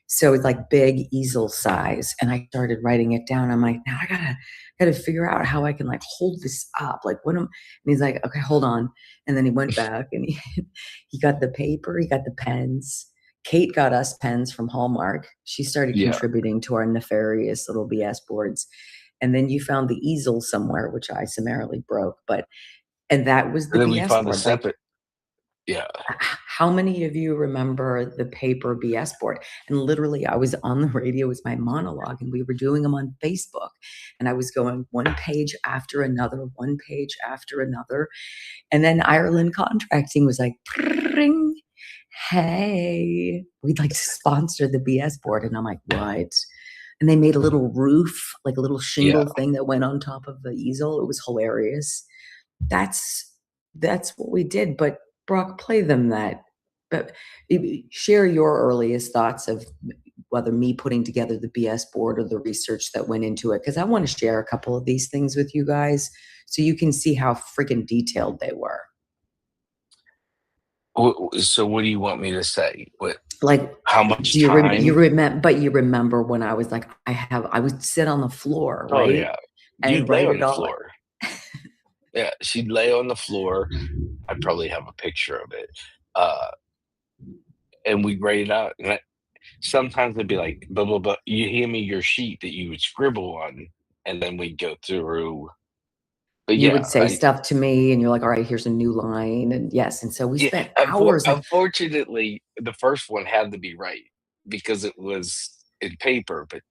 So it's like big easel size, and I started writing it down. I'm like, now I gotta figure out how I can like hold this up. Like and he's like, okay, hold on. And then he went back and he got the paper, he got the pens. Kate got us pens from Hallmark. She started contributing to our nefarious little BS boards. And then you found the easel somewhere, which I summarily broke. And that was the BS we found board. the separate. Yeah. How many of you remember the paper BS board? And literally, I was on the radio with my monologue, and we were doing them on Facebook. And I was going one page after another, one page after another. And then Ireland Contracting was like, hey, we'd like to sponsor the BS board. And I'm like, what? And they made a little roof, like a little shingle thing that went on top of the easel. It was hilarious. That's what we did. But Brock, play them that. But share your earliest thoughts of whether me putting together the BS board or the research that went into it. Because I want to share a couple of these things with you guys so you can see how freaking detailed they were. So what do you want me to say? Like how much do you time? You remember when I was like, I would sit on the floor, right? Oh yeah, and lay write on it the all. floor. Yeah, she'd lay on the floor. I probably have a picture of it. And we'd write it out. And sometimes it'd be like, blah, blah, blah. You hand me your sheet that you would scribble on, and then we'd go through. But you would say stuff to me, and you're like, all right, here's a new line. And yes, and so we spent hours. Unfortunately, the first one had to be right because it was in paper. But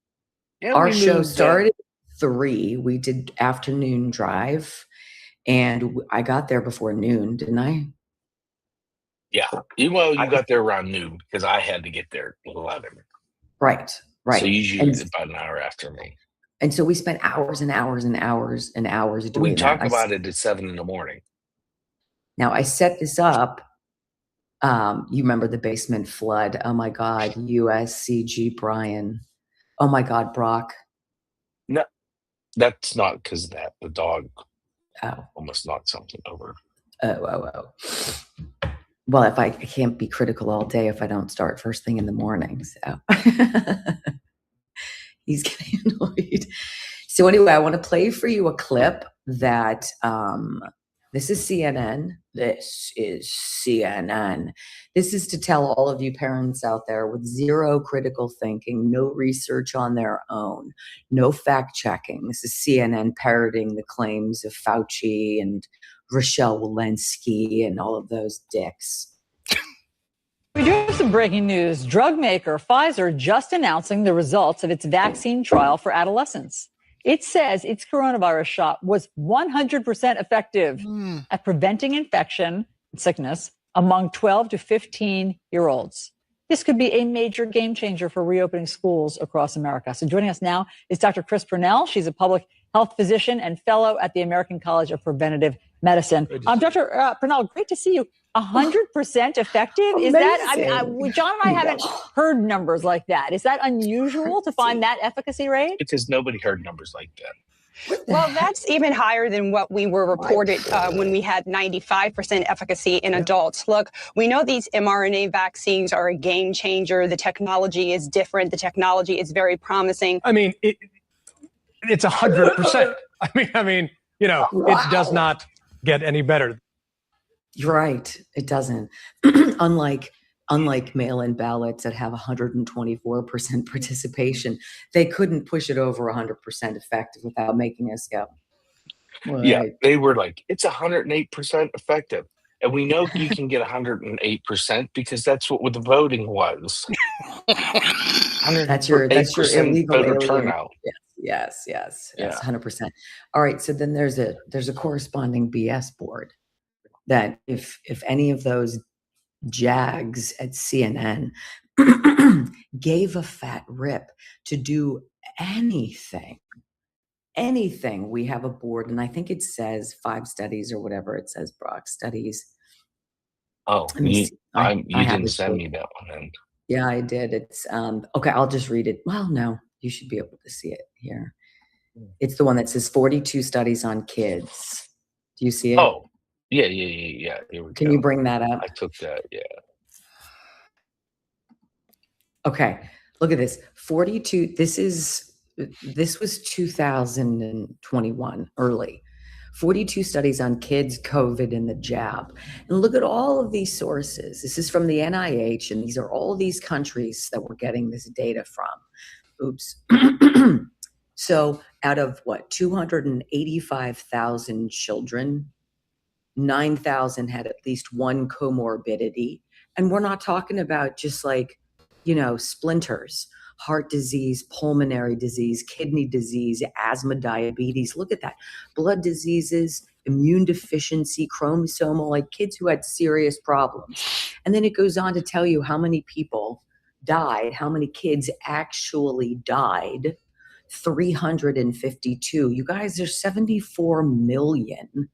our show started at 3. We did afternoon drive, and I got there before noon, didn't I? Yeah. You got there around noon because I had to get there at 11. Right. So usually it's about an hour after me. And so we spent hours and hours and hours and hours doing we talk about it at 7 in the morning. Now I set this up. You remember the basement flood? Oh my God, USCG Brian. Oh my God, Brock. No, that's not because of that. The dog almost knocked something over. Oh. Well, if I can't be critical all day if I don't start first thing in the morning. So he's getting annoyed. So anyway, I want to play for you a clip that this is CNN. This is CNN. This is to tell all of you parents out there with zero critical thinking, no research on their own, no fact checking. This is CNN parroting the claims of Fauci and Rochelle Walensky and all of those dicks. We do have some breaking news. Drug maker Pfizer just announcing the results of its vaccine trial for adolescents. It says its coronavirus shot was 100% effective at preventing infection and sickness among 12 to 15-year-olds. This could be a major game changer for reopening schools across America. So joining us now is Dr. Chris Purnell. She's a public health physician and fellow at the American College of Preventive Medicine. Dr. Purnell, great to see you. 100% effective? Is that, John and I haven't heard numbers like that. Is that unusual to find that efficacy rate? Because nobody heard numbers like that. Well, that's even higher than what we were reported when we had 95% efficacy in adults. Look, we know these mRNA vaccines are a game changer. The technology is different. The technology is very promising. I mean, it's 100%. I mean, you know, it does not get any better. You're right. It doesn't. Unlike mail-in ballots that have 124% participation, they couldn't push it over 100% effective without making us go. Right. Yeah, they were like, it's 108% effective. And we know you can get 108% because that's what the voting was. That's your illegal voter alien. turnout. Yes, 100%. All right, so then there's a corresponding BS board that if any of those jags at CNN gave a fat rip to do anything, we have a board, and I think it says 5 studies or whatever it says, Brock, studies. Oh, you didn't send me that one. And yeah, I did. It's okay, I'll just read it. Well, no, you should be able to see it here. It's the one that says 42 studies on kids. Do you see it? Oh, yeah. Here we Can you bring that up? I took that, yeah. Okay, look at this. 42. This was 2021, early. 42 studies on kids, COVID, and the jab. And look at all of these sources. This is from the NIH, and these are all these countries that we're getting this data from. Oops. So out of 285,000 children, 9,000 had at least one comorbidity. And we're not talking about just splinters, heart disease, pulmonary disease, kidney disease, asthma, diabetes. Look at that. Blood diseases, immune deficiency, chromosomal, like kids who had serious problems. And then it goes on to tell you how many people died, how many kids actually died. 352. You guys, there's 74 million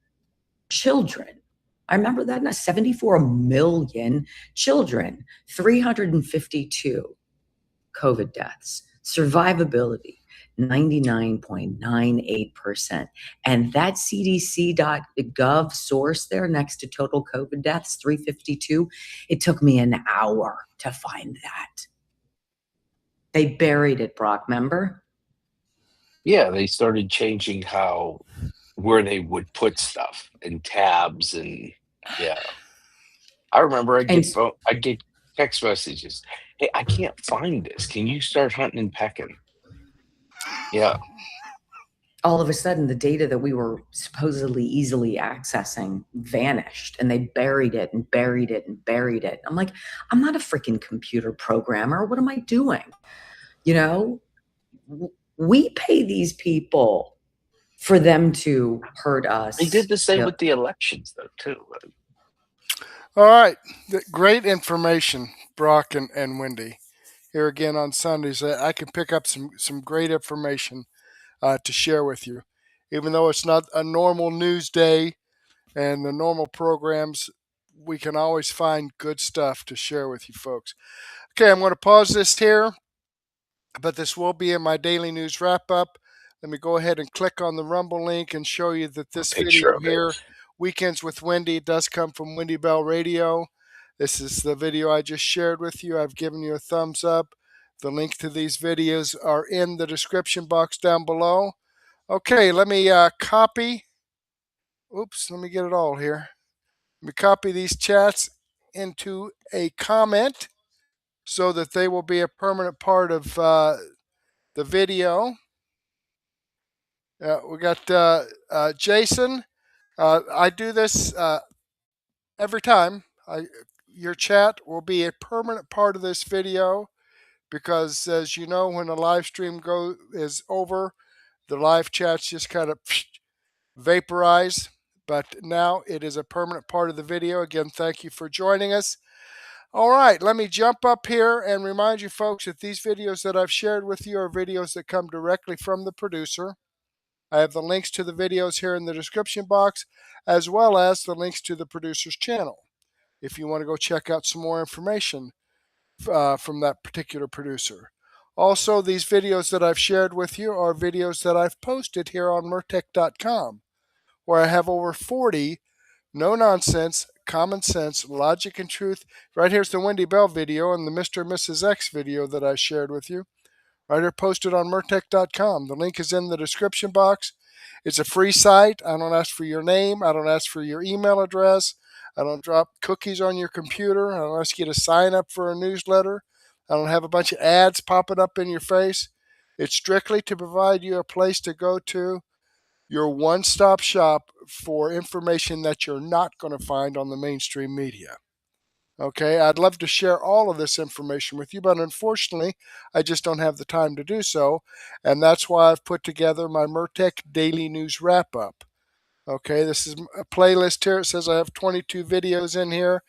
children. I remember that, 74 million children, 352 COVID deaths, survivability, 99.98%. And that CDC.gov source there next to total COVID deaths, 352, it took me an hour to find that. They buried it, Brock, remember? Yeah, they started changing where they would put stuff in tabs, and yeah. I remember I get text messages. Hey, I can't find this. Can you start hunting and pecking? Yeah. All of a sudden, the data that we were supposedly easily accessing vanished, and they buried it and buried it and buried it. I'm like, I'm not a freaking computer programmer. What am I doing? You know, we pay these people for them to hurt us. They did the same with the elections, though, too. All right. Great information, Brock and Wendy. Here again on Sundays. I can pick up some great information to share with you. Even though it's not a normal news day and the normal programs, we can always find good stuff to share with you folks. Okay, I'm going to pause this here, but this will be in my daily news wrap-up. Let me go ahead and click on the Rumble link and show you that this video here, Weekends with Wendy, does come from Wendy Bell Radio. This is the video I just shared with you. I've given you a thumbs up. The link to these videos are in the description box down below. Okay, let me copy. Oops, let me get it all here. Let me copy these chats into a comment so that they will be a permanent part of the video. We got Jason. I do this every time. Your chat will be a permanent part of this video because, as you know, when a live stream is over, the live chats just kind of vaporize. But now it is a permanent part of the video. Again, thank you for joining us. All right, let me jump up here and remind you folks that these videos that I've shared with you are videos that come directly from the producer. I have the links to the videos here in the description box, as well as the links to the producer's channel if you want to go check out some more information from that particular producer. Also, these videos that I've shared with you are videos that I've posted here on Murtech.com, where I have over 40 no-nonsense, common sense, logic and truth. Right here's the Wendy Bell video and the Mr. and Mrs. X video that I shared with you. Right here posted on Murtech.com. The link is in the description box. It's a free site. I don't ask for your name. I don't ask for your email address. I don't drop cookies on your computer. I don't ask you to sign up for a newsletter. I don't have a bunch of ads popping up in your face. It's strictly to provide you a place to go to, your one-stop shop for information that you're not going to find on the mainstream media. Okay, I'd love to share all of this information with you, but unfortunately, I just don't have the time to do so, and that's why I've put together my Murtech Daily News Wrap-Up. Okay, this is a playlist here. It says I have 22 videos in here,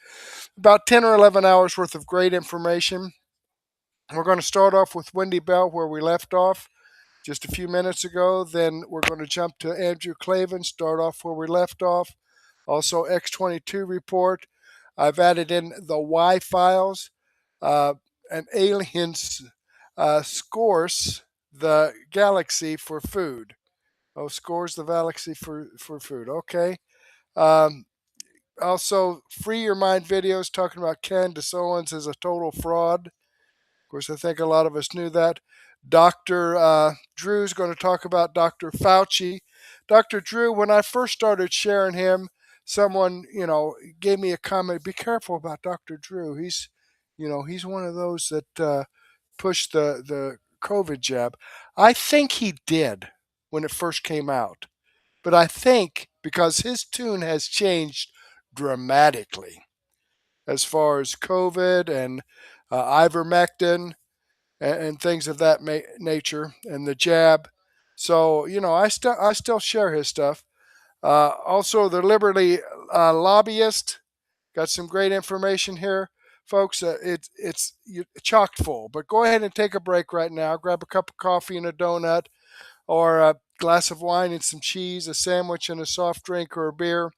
about 10 or 11 hours worth of great information. We're going to start off with Wendy Bell where we left off just a few minutes ago. Then we're going to jump to Andrew Klavan, start off where we left off. Also, X-22 report. I've added in the Y files, and aliens scores the galaxy for food. Oh, scores the galaxy for food. Okay. Also, Free Your Mind videos talking about Candace Owens as a total fraud. Of course, I think a lot of us knew that. Dr. Drew's going to talk about Dr. Fauci. Dr. Drew, when I first started sharing him, someone, gave me a comment, be careful about Dr. Drew. He's one of those that pushed the COVID jab. I think he did when it first came out. But I think because his tune has changed dramatically as far as COVID and ivermectin and things of that nature and the jab. So, I still share his stuff. Also, the Liberty lobbyist got some great information here, folks. It's chock full. But go ahead and take a break right now. Grab a cup of coffee and a donut, or a glass of wine and some cheese, a sandwich and a soft drink or a beer,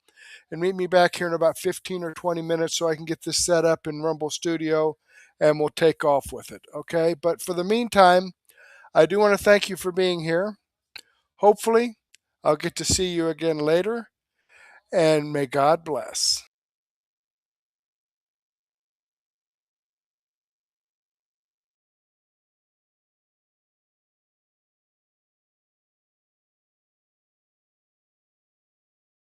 and meet me back here in about 15 or 20 minutes so I can get this set up in Rumble Studio and we'll take off with it. Okay. But for the meantime, I do want to thank you for being here. Hopefully, I'll get to see you again later, and may God bless.